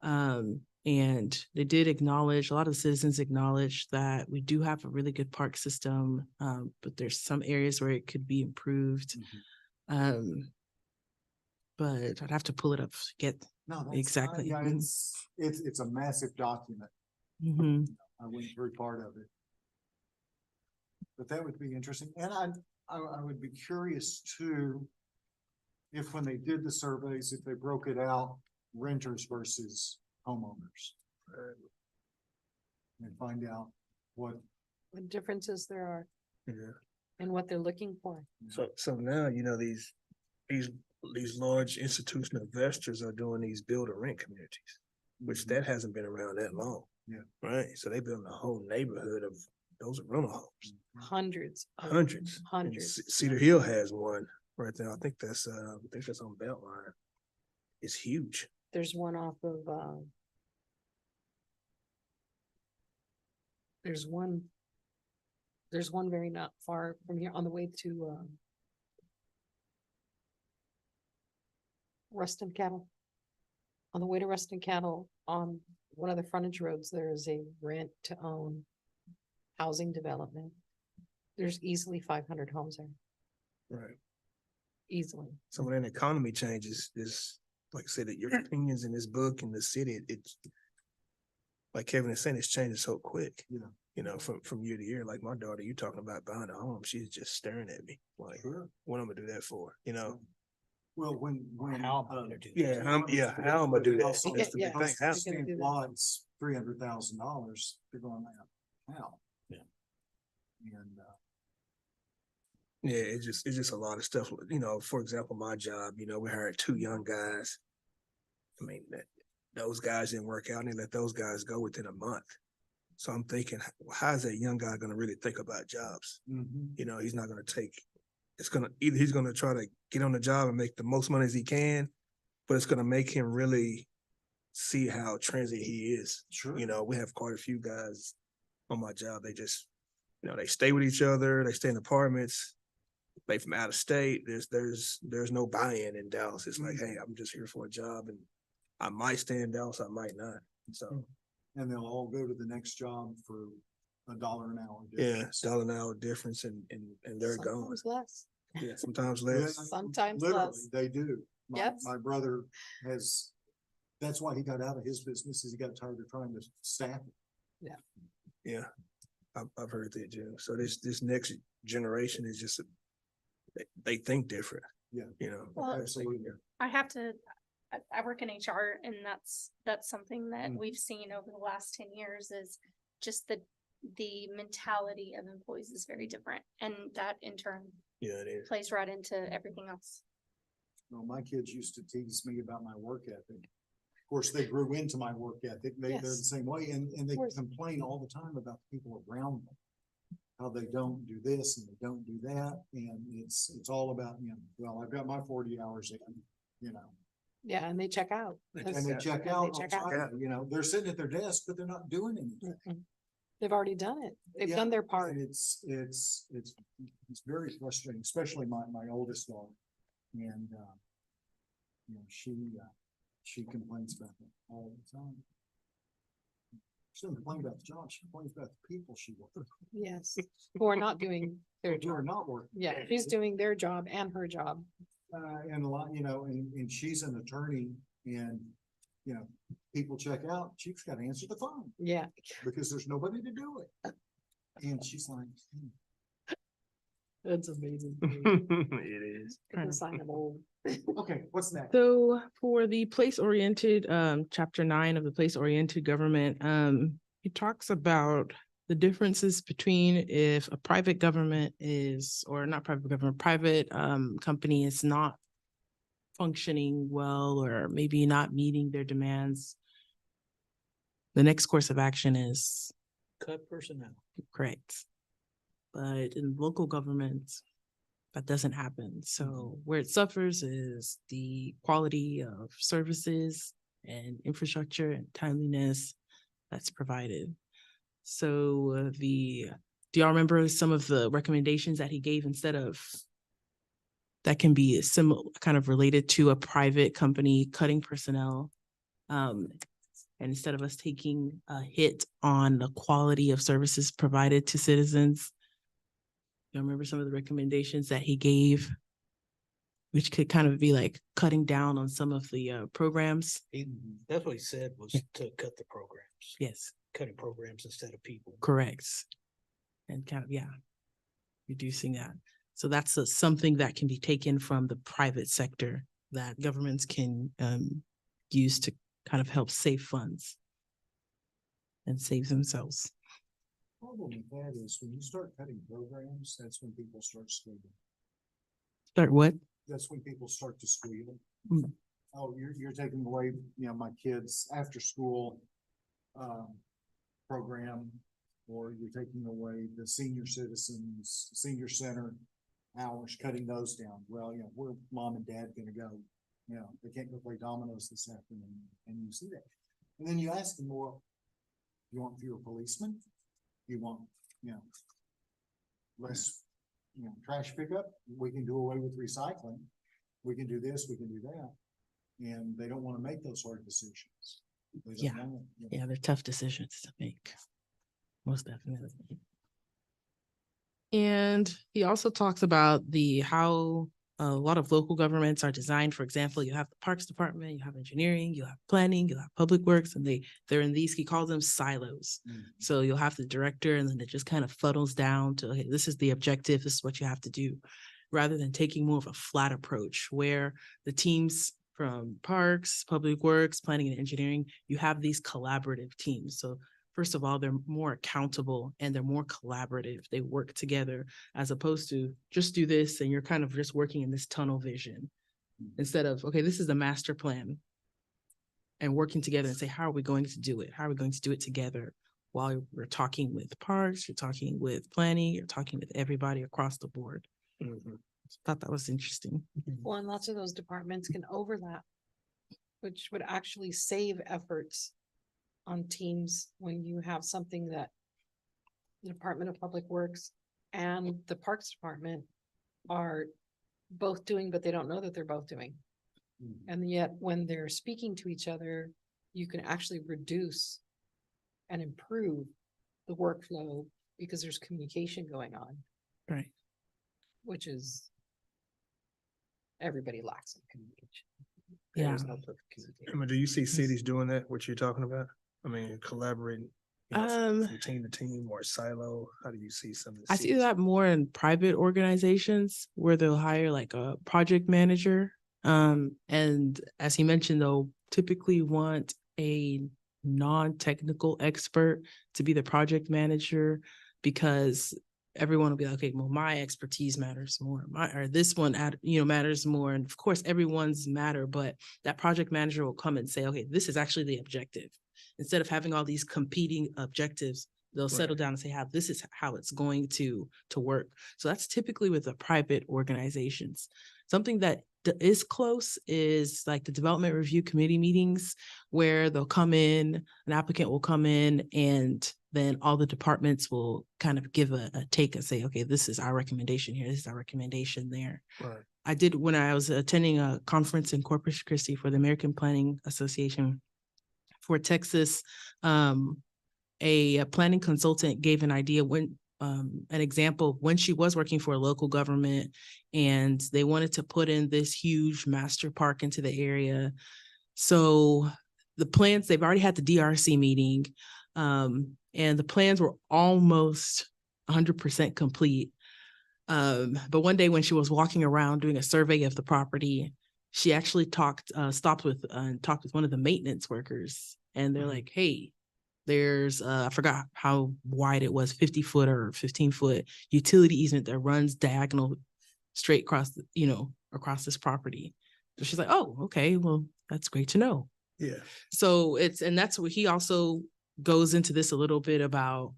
And they did acknowledge, a lot of citizens acknowledge that we do have a really good park system, but there's some areas where it could be improved. But I'd have to pull it up, to get No, that's exactly. Yeah, it's a massive document. Mhm. I went through part of it. But that would be interesting, and I would be curious too, if when they did the surveys, if they broke it out, renters versus homeowners. And find out what, differences there are Yeah. and what they're looking for. So now, these large institutional investors are doing these build to rent communities, which that hasn't been around that long. Yeah. Right, so they building a whole neighborhood of those rental homes, Hundreds. of- hundreds. And Hundreds. Cedar Hill has one right there. I think that's on Beltline. It's huge. There's one off of, there's one very not far from here on the way to, Ruston Cattle. On the way to Ruston Cattle, on one of the frontage roads, there is a rent to own housing development. There's easily 500 homes there, Right. easily. So when an economy changes, is like I said, that your opinions in this book in the city, it's like Kevin is saying, it's changing so quick. Yeah. From year to year. Like my daughter, you talking about buying a home, she's just staring at me like, what I'm gonna do that for? well, when. How am I gonna do that? Yeah, how I'm gonna do that? House on That's the big thing. How- House- gonna do that. Lots, $300,000, they're going out now. Yeah. And, Yeah, it's just a lot of stuff. For example, my job, we hired 2 young guys. I mean, those guys didn't work out and they let those guys go within a month. So I'm thinking, how is that young guy gonna really think about jobs? He's not gonna either he's gonna try to get on the job and make the most money as he can, but it's gonna make him really see how transient he is. Sure. We have quite a few guys on my job. They just, they stay with each other, they stay in apartments. They from out of state. There's no buy-in in Dallas. It's like, hey, I'm just here for a job and I might stay in Dallas, I might not. So And they'll all go to the next job for $1 an hour. yeah, difference. $1 an hour difference and they're gone. Sometimes less. Yeah, sometimes Yeah, less. Sometimes Literally, less. they do. Yes. My brother that's why he got out of his business, is he got tired of trying to staff it. Yeah, I've heard that, Jim. So this next generation is just, they think different. Yeah. Well, Absolutely. I have to, I work in HR and that's something that we've seen over the last 10 years is just the mentality of employees is very different. And that in turn Yeah, it is. plays right into everything else. Well, my kids used to tease me about my work ethic. Of course, they grew into my work ethic. They're the Yes. same way, and they course. complain all the time about the people around them. How they don't do this and they don't do that, and it's all about, well, I've got my 40 hours in, Yeah, and they check out. and they That's- check and out they on check out. Friday, they're sitting at their desk, but they're not doing anything. They've already done it. They've Yeah, done their part. And it's very frustrating, especially my oldest daughter. And, she complains about that all the time. She doesn't complain about the job, she complains about the people she works with. Yes, who are not doing their Who are job. not working. Yeah, she's doing their job and her job. And a lot, and she's an attorney and, people check out, she's got to answer the phone Yeah, because there's nobody to do it. And she's like, that's amazing. It is. It's a sign of old. okay, what's next? So for the place oriented, chapter 9 of the place oriented government, it talks about the differences between if a private government is, or not private government, private company is not functioning well, or maybe not meeting their demands. The next course of action is Cut personnel. correct. But in local governments, that doesn't happen. So where it suffers is the quality of services and infrastructure and timeliness that's provided. So do y'all remember some of the recommendations that he gave instead of, that can be similar, kind of related to a private company cutting personnel? And instead of us taking a hit on the quality of services provided to citizens, you remember some of the recommendations that he gave, which could kind of be like cutting down on some of the programs? That's what he said, was to cut the programs, Yes, cutting programs instead of people. correct. And kind of, reducing that. So that's something that can be taken from the private sector that governments can use to kind of help save funds and save themselves. Problem with that is when you start cutting programs, that's when people start squealing. Start what? That's when people start to squeal. Mm. Oh, you're taking away, my kids' after school program, or you're taking away the senior citizens, senior center hours, cutting those down. Well, where mom and dad gonna go? They can't go play dominoes this afternoon, and you see that. And then you ask them, well, you want fewer policemen? You want, less, trash pickup? We can do away with recycling. We can do this, we can do that. And they don't want to make those hard decisions. They don't Yeah. wanna, Yeah, they're tough decisions to make. Most definitely. And he also talks about how a lot of local governments are designed. For example, you have the Parks Department, you have engineering, you have planning, you have public works, and they're in these, he calls them silos. Mhm. So you'll have the director, and then it just kind of funnels down to, okay, this is the objective, this is what you have to do, rather than taking more of a flat approach where the teams from parks, public works, planning and engineering, you have these collaborative teams. So first of all, they're more accountable and they're more collaborative. They work together as opposed to just do this and you're kind of just working in this tunnel vision instead of, okay, this is the master plan, and working together and say, how are we going to do it? How are we going to do it together while we're talking with parks, you're talking with planning, you're talking with everybody across the board. Mhm. Thought that was interesting. Well, and lots of those departments can overlap, which would actually save efforts on teams when you have something that the Department of Public Works and the Parks Department are both doing, but they don't know that they're both doing. Mhm. And yet when they're speaking to each other, you can actually reduce and improve the workflow because there's communication going on, Right. which is everybody lacks in communication. Yeah. There is no perfect communication. I mean, do you see cities doing that, what you're talking about? I mean, collaborating, from team to team or silo? How do you see some of the I see cities? that more in private organizations where they'll hire like a project manager. And as he mentioned, they'll typically want a non-technical expert to be the project manager because everyone will be like, okay, well, my expertise matters more. Or this one, matters more. And of course, everyone's matter, but that project manager will come and say, okay, this is actually the objective. Instead of having all these competing objectives, they'll settle Right. down and say, this is how it's going to work. So that's typically with the private organizations. Something that is close is like the development review committee meetings where they'll come in, an applicant will come in, and then all the departments will kind of give a take and say, okay, this is our recommendation here, this is our recommendation there. Right. I did when I was attending a conference in Corpus Christi for the American Planning Association for Texas. a planning consultant gave an idea when, an example of when she was working for a local government and they wanted to put in this huge master park into the area. So the plans, they've already had the DRC meeting, and the plans were almost 100% complete. But one day when she was walking around doing a survey of the property, she actually stopped with talked with one of the maintenance workers, and they're like, "Hey, there's I forgot how wide it was, 50-foot or 15-foot utility easement that runs diagonal straight across, across this property." So she's like, "Oh, okay, well, that's great to know." Yeah. So and that's what he also goes into this a little bit about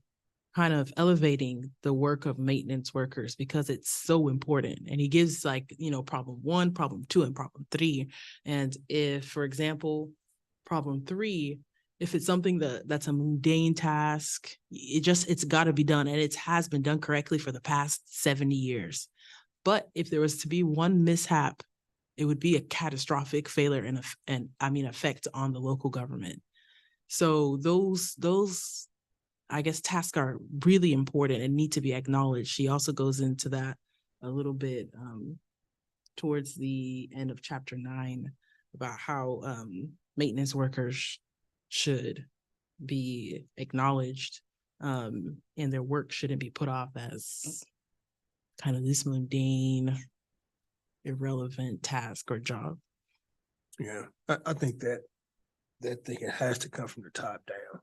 kind of elevating the work of maintenance workers because it's so important. And he gives problem 1, problem 2, and problem 3. And if, for example, problem 3, if it's something that's a mundane task, it's got to be done. And it has been done correctly for the past 70 years. But if there was to be one mishap, it would be a catastrophic failure and effect on the local government. So those I guess tasks are really important and need to be acknowledged. She also goes into that a little bit towards the end of chapter 9 about how maintenance workers should be acknowledged, and their work shouldn't be put off as kind of this mundane, irrelevant task or job. Yeah, I think that thing, it has to come from the top down.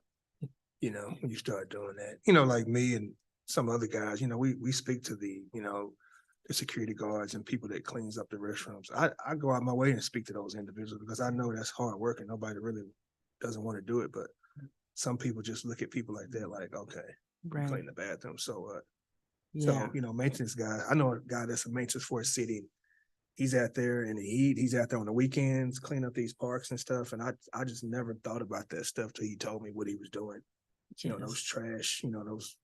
When you start doing that, like me and some other guys, we speak to the security guards and people that cleans up the restrooms. I go out my way and speak to those individuals because I know that's hard work and nobody really doesn't want to do it. But some people just look at people like that, like, okay, Right. clean the bathroom. So, Yeah. maintenance guy, I know a guy that's a maintenance for a city. He's out there in the heat. He's out there on the weekends, clean up these parks and stuff. And I just never thought about that stuff till he told me what he was doing. Those trash, those,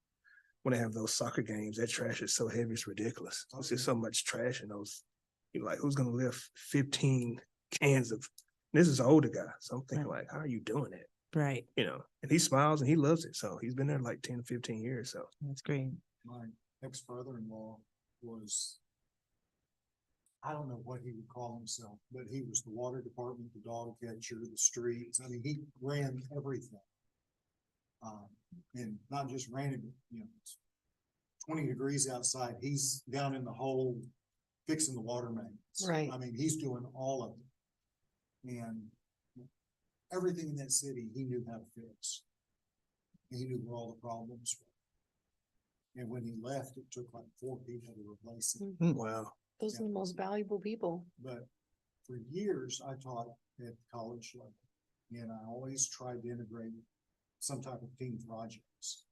when they have those soccer games, that trash is so heavy, it's ridiculous. There's just so much trash in those. You're like, who's going to lift 15 cans of, this is an older guy. So I'm thinking like, how are you doing it? Right. And he smiles and he loves it. So he's been there like 10, 15 years. So That's great. My ex-brother-in-law was, I don't know what he would call himself, but he was the water department, the dog catcher, the streets. I mean, he ran everything. And not just ran it, it's 20 degrees outside. He's down in the hole fixing the water mains. Right. I mean, he's doing all of it. And everything in that city, he knew how to fix. He knew where all the problems were. And when he left, it took like 4 people to replace him. wow. Those are the most valuable people. But for years, I taught at the college level, and I always tried to integrate some type of team projects.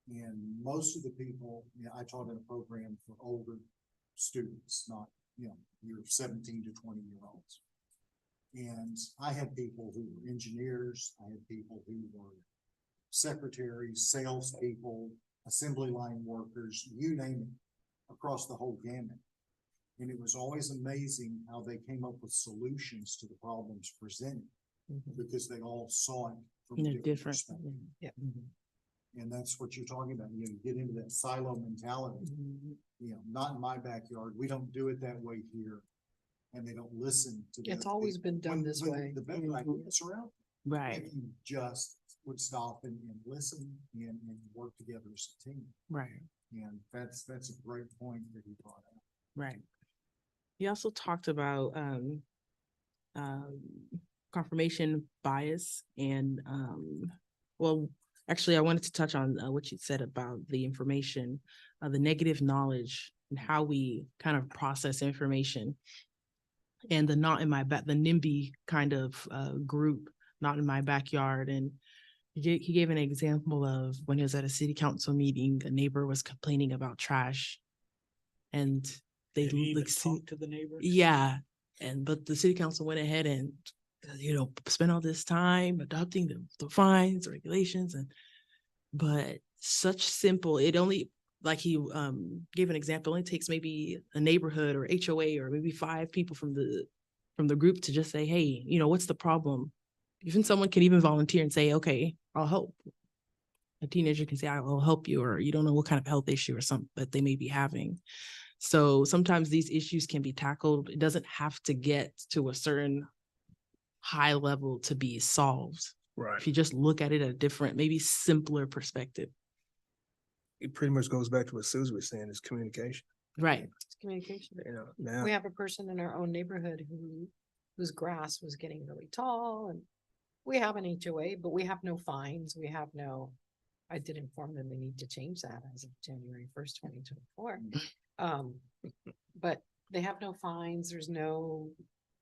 And most of the people, I taught in a program for older students, not, your 17 to 20-year-olds. And I had people who were engineers, I had people who were secretaries, salespeople, assembly line workers, you name it, across the whole gamut. And it was always amazing how they came up with solutions to the problems presented because they all saw it from a different perspective. Yeah. And that's what you're talking about. You get into that silo mentality. Not in my backyard. We don't do it that way here. And they don't listen to that. It's always been done this way. The better ideas are out. Right. If you just would stop and listen and work together as a team. Right. And that's a great point that he brought up. Right. He also talked about confirmation bias and actually I wanted to touch on what you said about the information, the negative knowledge and how we kind of process information, and the not in my back, the NIMBY kind of group, not in my backyard. And he gave an example of when he was at a city council meeting, a neighbor was complaining about trash, and they Did he even like talk to the neighbors? yeah, but the city council went ahead and spent all this time adopting the fines, regulations, but such simple. It only, like he gave an example, only takes maybe a neighborhood or HOA or maybe 5 people from the group to just say, hey, what's the problem? Even someone can even volunteer and say, okay, I'll help. A teenager can say, I will help you, or you don't know what kind of health issue or something that they may be having. So sometimes these issues can be tackled. It doesn't have to get to a certain high level to be solved. Right. If you just look at it at a different, maybe simpler perspective. It pretty much goes back to what Susan was saying, is communication, Right. It's communication. you know, now. We have a person in our own neighborhood whose grass was getting really tall, and we have an HOA, but we have no fines. We have no, I did inform them they need to change that as of January 1st, 2024. But they have no fines. There's no,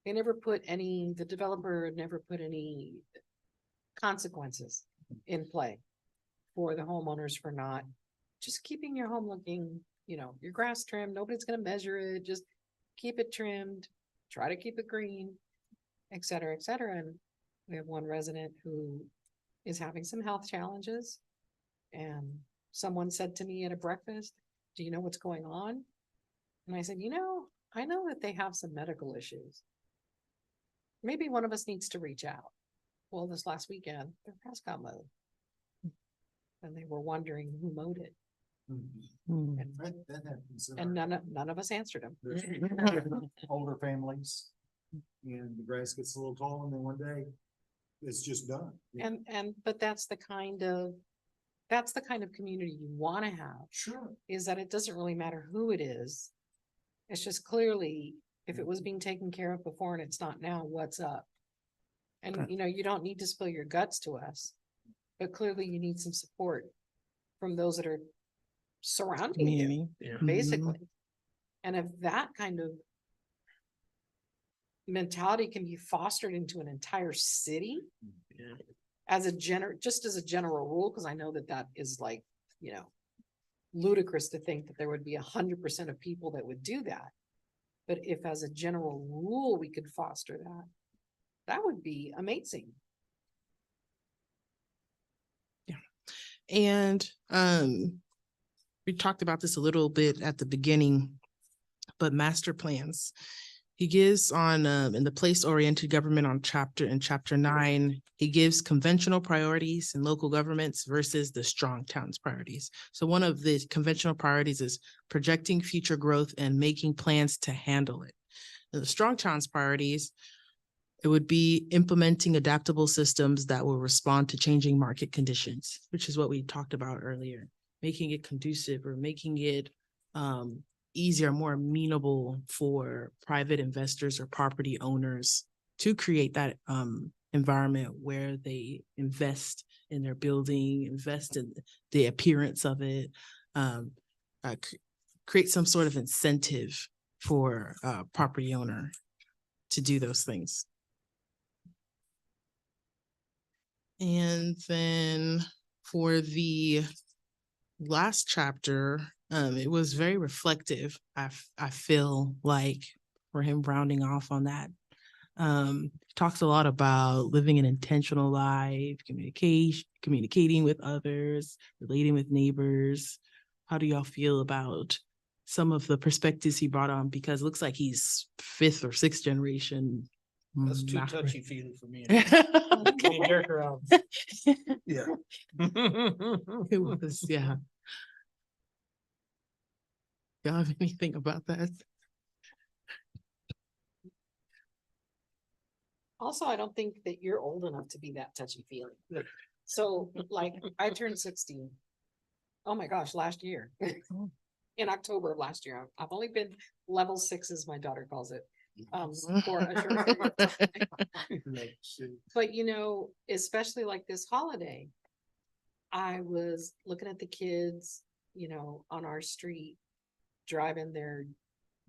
they never put any, the developer never put any consequences in play for the homeowners for not just keeping your home looking, you know, your grass trimmed. Nobody's gonna measure it. Just keep it trimmed, try to keep it green, et cetera, et cetera. And we have one resident who is having some health challenges. And someone said to me at a breakfast, do you know what's going on? And I said, you know, I know that they have some medical issues. Maybe one of us needs to reach out. Well, this last weekend, their grass got mowed. And they were wondering who mowed it. Mm. And, That happens. and none of us answered them. There's older families and the grass gets a little tall and then one day it's just done. But that's the kind of community you want to have, Sure. is that it doesn't really matter who it is. It's just clearly, if it was being taken care of before and it's not now, what's up? And, Okay. you know, you don't need to spill your guts to us, but clearly you need some support from those that are surrounding you, Community. Yeah. basically. And if that kind of mentality can be fostered into an entire city Yeah. as a just as a general rule, because I know that that is like, you know, ludicrous to think that there would be 100% of people that would do that. But if as a general rule, we could foster that, that would be amazing. And we talked about this a little bit at the beginning, but master plans. He gives on in the place-oriented government on chapter 9, he gives conventional priorities in local governments versus the strong towns priorities. So one of the conventional priorities is projecting future growth and making plans to handle it. And the strong towns priorities, it would be implementing adaptable systems that will respond to changing market conditions, which is what we talked about earlier, making it conducive or making it easier, more amenable for private investors or property owners to create that environment where they invest in their building, invest in the appearance of it, create some sort of incentive for a property owner to do those things. And then for the last chapter, it was very reflective. I feel like for him rounding off on that. Talks a lot about living an intentional life, communicating with others, relating with neighbors. How do y'all feel about some of the perspectives he brought on? Because it looks like he's 5th or 6th generation. That's too Mafra- touchy-feely for me. Okay. Jerk around. Yeah. It was, yeah. Y'all have anything about that? Also, I don't think that you're old enough to be that touchy-feely. So like, I turned 60. Oh my gosh, last year. In October of last year. I've only been level 6, as my daughter calls it. For a short period of time. But you know, especially like this holiday, I was looking at the kids, you know, on our street, driving their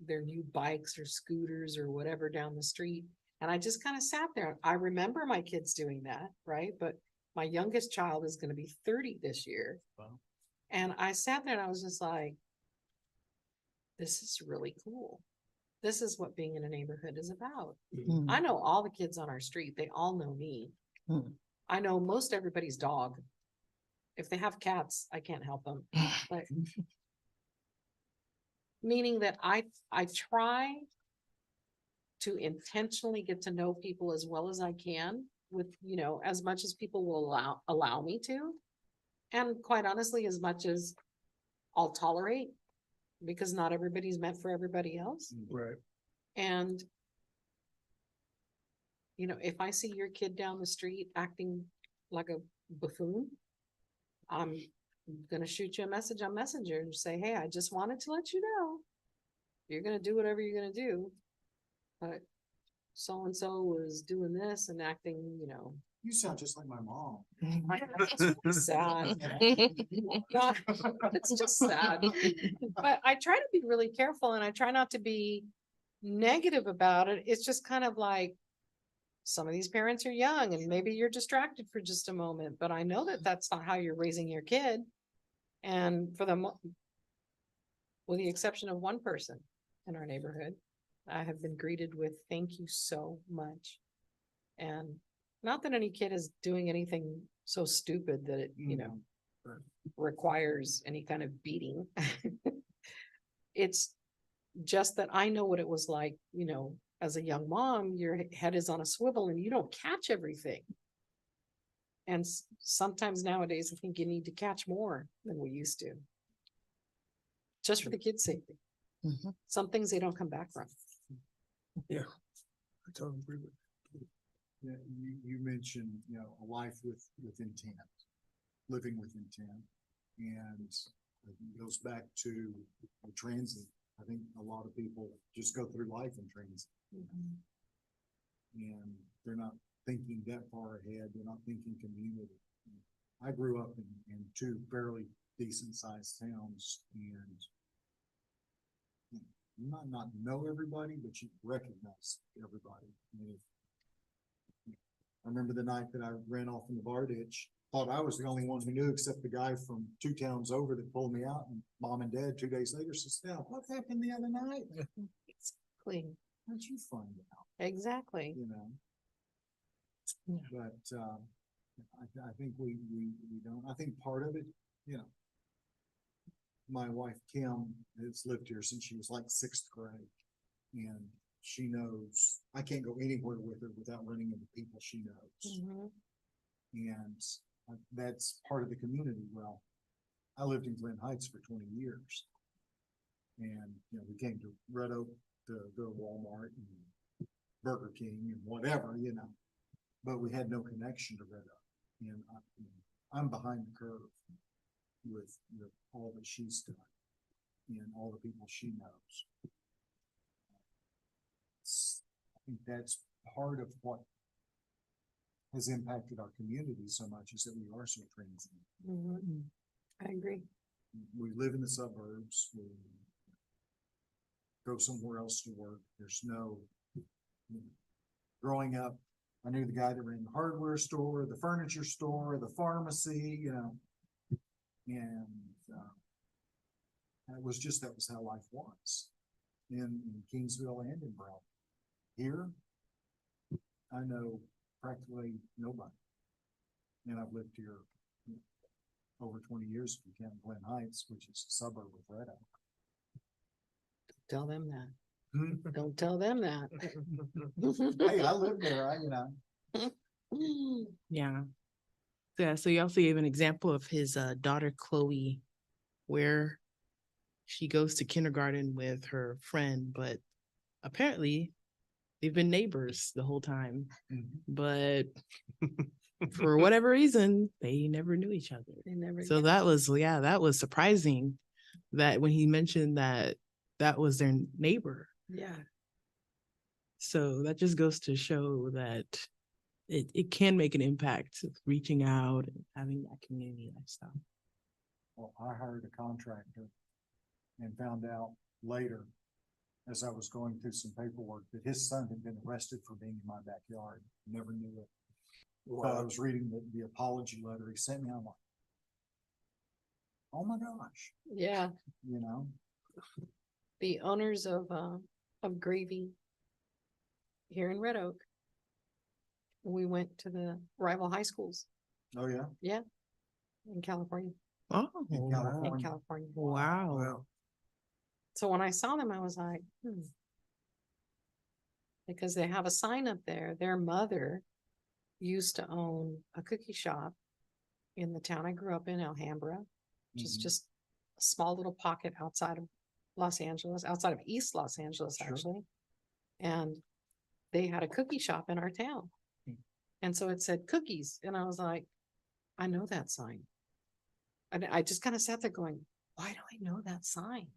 new bikes or scooters or whatever down the street. And I just kind of sat there. I remember my kids doing that, right? But my youngest child is going to be 30 this year. Wow. And I sat there and I was just like, this is really cool. This is what being in a neighborhood is about. Mm. I know all the kids on our street. They all know me. Mm. I know most everybody's dog. If they have cats, I can't help them. But meaning that I try to intentionally get to know people as well as I can with, you know, as much as people will allow me to. And quite honestly, as much as I'll tolerate, because not everybody's meant for everybody else. Right. And you know, if I see your kid down the street acting like a buffoon, I'm gonna shoot you a message on Messenger and say, hey, I just wanted to let you know. You're gonna do whatever you're gonna do. But so-and-so was doing this and acting, you know, You sound just like my mom. sad. God, it's just sad. But I try to be really careful and I try not to be negative about it. It's just kind of like, some of these parents are young and maybe you're distracted for just a moment, but I know that that's not how you're raising your kid. And for the with the exception of one person in our neighborhood, I have been greeted with thank you so much. And not that any kid is doing anything so stupid that it, you know, requires any kind of beating. It's just that I know what it was like, you know, as a young mom, your head is on a swivel and you don't catch everything. And sometimes nowadays, I think you need to catch more than we used to. Just for the kids' safety. Mhm. Some things they don't come back from. Yeah. I totally agree with. Yeah, you mentioned, you know, a life with intent, living with intent. And it goes back to the transit. I think a lot of people just go through life in transit and they're not thinking that far ahead. They're not thinking community. I grew up in two fairly decent sized towns and you might not know everybody, but you recognize everybody. I mean, I remember the night that I ran off in the bar ditch, thought I was the only one who knew except the guy from 2 towns over that pulled me out, and mom and dad 2 days later says, "Now, what happened the other night? Exactly. How'd you find out?" Exactly. You know? But, I think we don't, I think part of it, you know, my wife Kim has lived here since she was like 6th grade. And she knows, I can't go anywhere with her without running into people she knows. Mhm. And that's part of the community. Well, I lived in Glen Heights for 20 years. And, you know, we came to Red Oak to go to Walmart and Burger King and whatever, you know, but we had no connection to Red Oak. And I'm behind the curve with all that she's done and all the people she knows. I think that's part of what has impacted our community so much is that we are so transient. Mhm. I agree. We live in the suburbs, we go somewhere else to work. There's no, you know, growing up, I knew the guy that ran the hardware store, the furniture store, the pharmacy, you know, and it was just, that was how life was in Kingsville and in Brown. Here, I know practically nobody. And I've lived here over 20 years, if you count Glen Heights, which is a suburb of Red Oak. Tell them that. Don't tell them that. Hey, I live there, you know. Yeah. Yeah, so you also gave an example of his daughter Chloe, where she goes to kindergarten with her friend, but apparently they've been neighbors the whole time. But for whatever reason, they never knew each other. They never. So that was surprising that when he mentioned that that was their neighbor. Yeah. So that just goes to show that it can make an impact of reaching out and having that community lifestyle. Well, I hired a contractor and found out later, as I was going through some paperwork, that his son had been arrested for being in my backyard. Never knew it. But I was reading the apology letter he sent me. I'm like, oh my gosh, Yeah. you know? The owners of Gravy here in Red Oak. We went to the rival high schools Oh, yeah. in California. Oh, In wow. California. In California. Wow. Wow. So when I saw them, I was like, because they have a sign up there. Their mother used to own a cookie shop in the town I grew up in, Alhambra, which is Mhm. just a small little pocket outside of Los Angeles, outside of East Los Angeles, Sure. actually. And they had a cookie shop in our town. Hmm. And so it said cookies, and I was like, I know that sign. And I just kind of sat there going, why do I know that sign?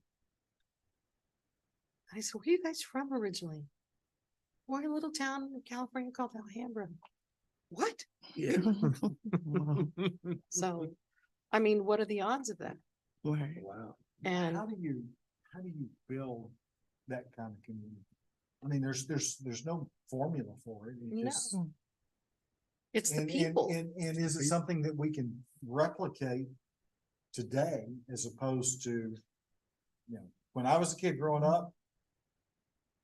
I said, where are you guys from originally? We're in a little town in California called Alhambra. What? Yeah. Wow. So, I mean, what are the odds of that? Right. Wow. And How do you build that kind of community? I mean, there's no formula for it. It No. just- it's the and- people. And is it something that we can replicate today as opposed to, you know, when I was a kid growing up,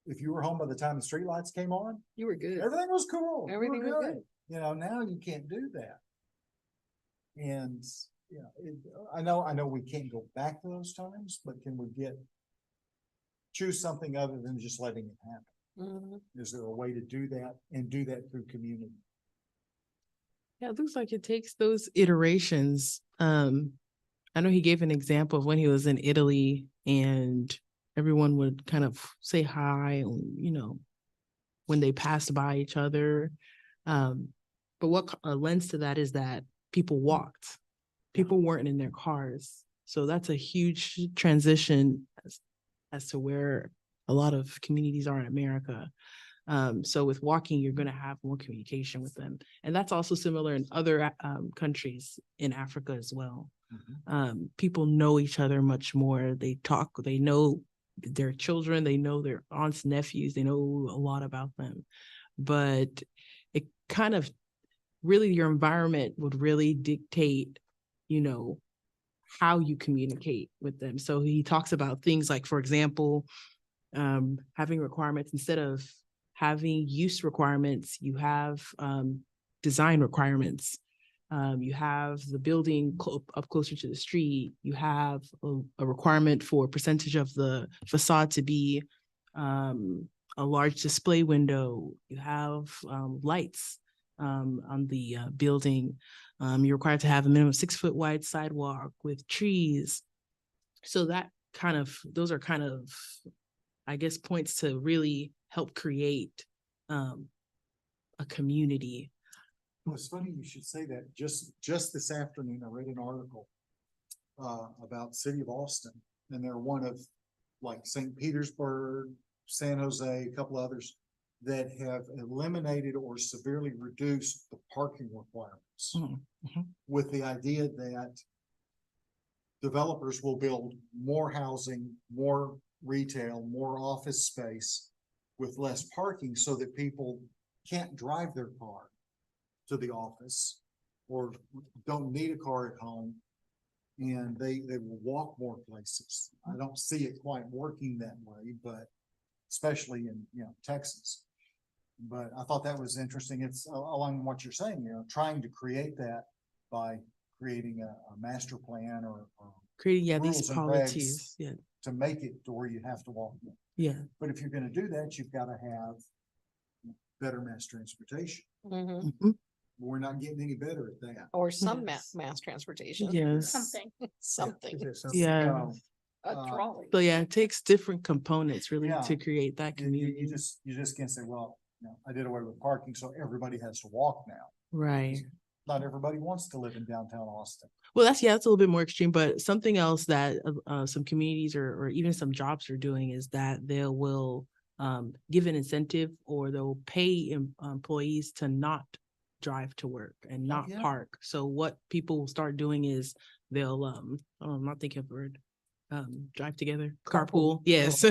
if you were home by the time the streetlights came on, You were good. everything was cool. You were Everything was good. You know, now you can't do that. And, you know, I know we can't go back to those times, but can we choose something other than just letting it happen? Mhm. Is there a way to do that and do that through community? Yeah, it looks like it takes those iterations. I know he gave an example of when he was in Italy and everyone would kind of say hi, you know, when they passed by each other. But what lends to that is that people walked. People weren't in their cars. So that's a huge transition as to where a lot of communities are in America. So with walking, you're going to have more communication with them. And that's also similar in other countries in Africa as well. People know each other much more. They talk, they know their children, they know their aunts, nephews, they know a lot about them. But it kind of really, your environment would really dictate, you know, how you communicate with them. So he talks about things like, for example, having requirements instead of having use requirements, you have design requirements. You have the building up closer to the street. You have a requirement for a percentage of the facade to be a large display window. You have lights on the building. You're required to have a minimum 6-foot wide sidewalk with trees. So those are kind of, I guess, points to really help create a community. Well, it's funny you should say that. Just this afternoon, I read an article about City of Austin, and they're one of like St. Petersburg, San Jose, a couple others that have eliminated or severely reduced the parking requirements with the idea that developers will build more housing, more retail, more office space with less parking so that people can't drive their car to the office or don't need a car at home. And they will walk more places. I don't see it quite working that way, but especially in, you know, Texas. But I thought that was interesting. It's along what you're saying, you know, trying to create that by creating a master plan or Creating, these rules and policies. regs. To make it to where you have to walk. Yeah. But if you're gonna do that, you've gotta have better mass transportation. Mhm. Mhm. We're not getting any better at that. Or some Yes. mass transportation. Yes. Something. Something, Is there something- Yeah. a Uh, trolley. So yeah, it takes different components really Yeah. to create that You community. just can't say, well, you know, I did away with parking, so everybody has to walk now. Right. Not everybody wants to live in downtown Austin. Well, that's a little bit more extreme, but something else that some communities or even some jobs are doing is that they will give an incentive or they'll pay employees to not drive to work and not yeah. park. So what people will start doing is they'll I'm not thinking of a word. Drive together. Carpool. Carpool. Yes.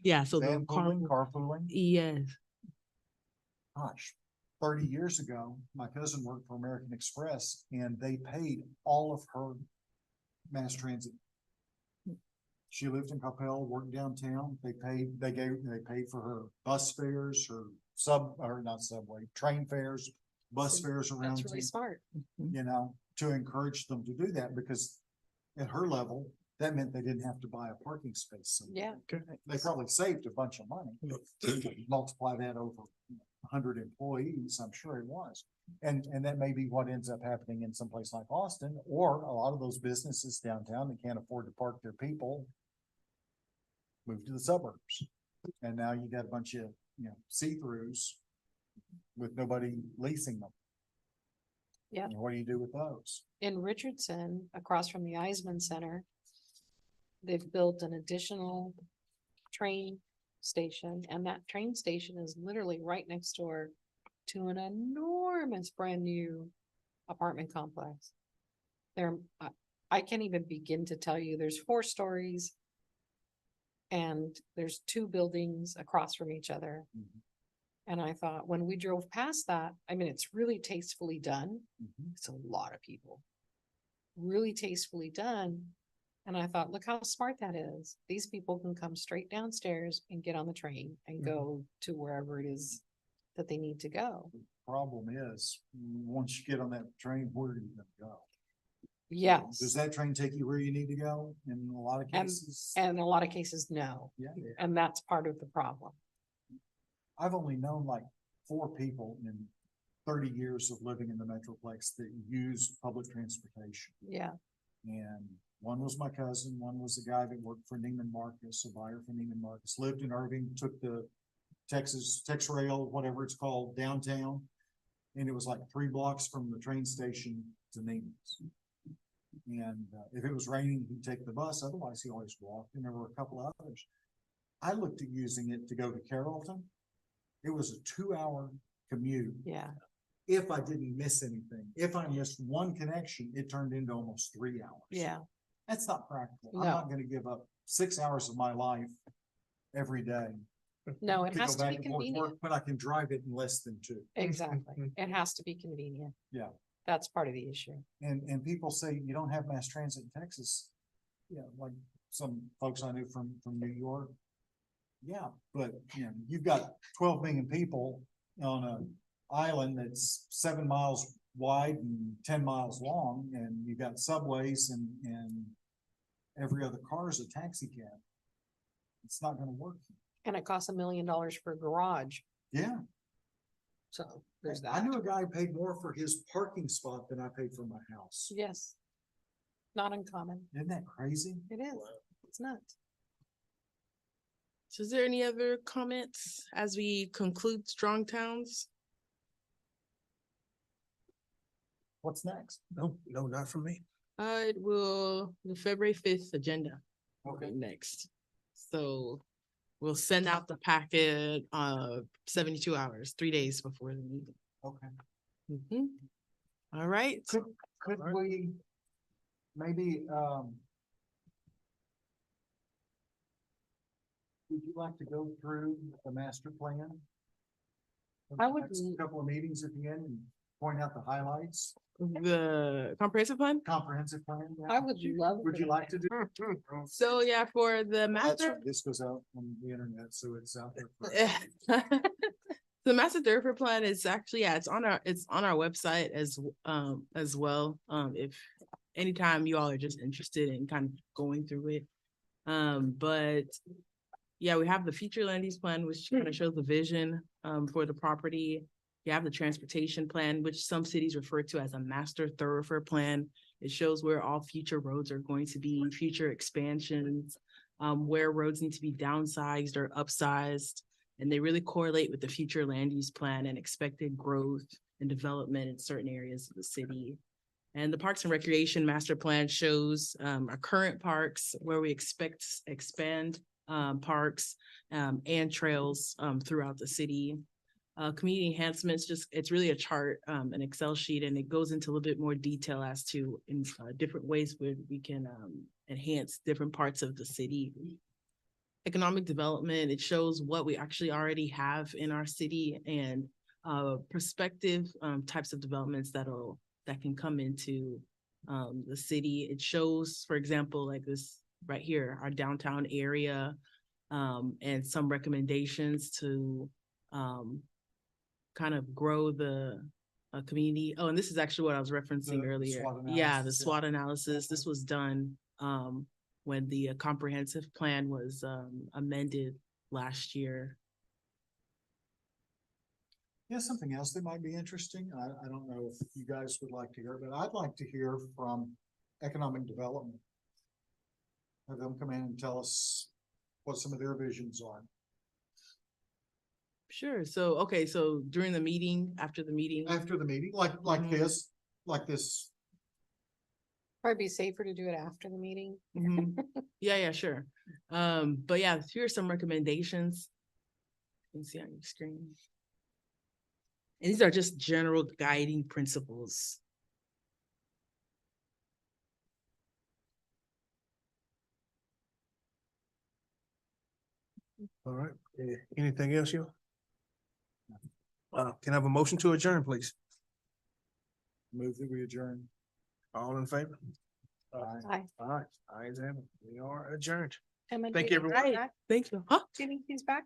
Yeah. So they'll Vanpooling, carpool. carpooling. Yes. Gosh, 30 years ago, my cousin worked for American Express and they paid all of her mass transit. She lived in Coppell, worked downtown. They paid for her bus fares, her not subway, train fares, bus So fares around. That's really smart. You know, to encourage them to do that because at her level, that meant they didn't have to buy a parking space. somewhere. Yeah. They probably saved a bunch of money. Multiply that over 100 employees, I'm sure it was. And that may be what ends up happening in some place like Austin, or a lot of those businesses downtown that can't afford to park their people move to the suburbs. And now you got a bunch of, see-throughs with nobody leasing them. Yeah. And what do you do with those? In Richardson, across from the Eisman Center, they've built an additional train station, and that train station is literally right next door to an enormous brand new apartment complex. There, I can't even begin to tell you, there's 4 stories and there's 2 buildings across from each other. Mhm. And I thought, when we drove past that, I mean, it's really tastefully done. Mhm. It's a lot of people. Really tastefully done. And I thought, look how smart that is. These people can come straight downstairs and get on the train and go to wherever it is that they need to go. Problem is, once you get on that train, where are you gonna go? Yes. Does that train take you where you need to go in a lot of cases? And in a lot of cases, no. Yeah, And that's part of the problem. I've only known like 4 people in 30 years of living in the Metroplex that use public transportation. Yeah. And one was my cousin, one was the guy that worked for Neiman Marcus, a buyer for Neiman Marcus, lived in Irving, took the Tex Rail, whatever it's called, downtown. And it was like 3 blocks from the train station to Neiman's. And if it was raining, he'd take the bus, otherwise he always walked, and there were a couple others. I looked at using it to go to Carrollton. It was a 2-hour commute. Yeah. If I didn't miss anything, if I missed one connection, it turned into almost 3 hours. Yeah. That's not practical. I'm No. not gonna give up 6 hours of my life every day No, it to has go to be back and forth to work convenient. when I can drive it in less than 2. Exactly. It has to be convenient. Yeah. That's part of the issue. And people say you don't have mass transit in Texas. Yeah, like some folks I knew from New York. Yeah, but you've got 12 million people on an island that's 7 miles wide and 10 miles long, and you got subways and every other car is a taxi cab. It's not gonna work. And it costs $1 million for a garage. Yeah, So there's I that. knew a guy who paid more for his parking spot than I paid for my house. Yes. Not uncommon. Isn't that crazy? It is. It's nuts. So is there any other comments as we conclude Strong Towns? What's next? No, not from me. It will, the February 5th agenda. Okay. Next. So we'll send out the packet 72 hours, 3 days before the meeting. Okay. Mhm. All right. Could we maybe, would you like to go through the master plan? I would Next l- Couple of meetings at the end and point out the highlights, The comprehensive plan. comprehensive plan. yeah. I would love. Would for you that. like to do? So yeah, for the That's master. right, this goes out on the internet, so it's out there. for- The master thoroughfare plan is actually, yeah, it's on our website as well. If anytime you all are just interested in kind of going through it. But yeah, we have the future land use plan, which kind of shows the vision for the property. You have the transportation plan, which some cities refer to as a master thoroughfare plan. It shows where all future roads are going to be, future expansions, where roads need to be downsized or upsized. And they really correlate with the future land use plan and expected growth and development in certain areas of the city. And the Parks and Recreation Master Plan shows our current parks where we expect expand parks and trails throughout the city. Community enhancements, it's really a chart, an Excel sheet, and it goes into a little bit more detail as to in different ways where we can enhance different parts of the city. Economic development, it shows what we actually already have in our city and prospective types of developments that can come into the city. It shows, for example, like this right here, our downtown area, and some recommendations to kind of grow the community. Oh, and this is actually what I was referencing The earlier. SWOT Yeah, the analysis, yeah. SWOT analysis. This was done when the comprehensive plan was amended last year. Yeah, something else that might be interesting. I don't know if you guys would like to hear, but I'd like to hear from economic development. Have them come in and tell us what some of their visions are. Sure. So, okay, so during the meeting, after the meeting. After the meeting, like like this. Probably be safer to do it after the meeting. Mhm. Yeah, yeah, sure. But yeah, here are some recommendations. You can see on your screen. And these are just general guiding principles. All right, anything else, you? Can I have a motion to adjourn, please? Move that we adjourn. All in favor? Aye. All right, ayes have it. We are adjourned. Emma, Thank do you, think everyone. he's back? Thank you. Huh? Do you think he's back?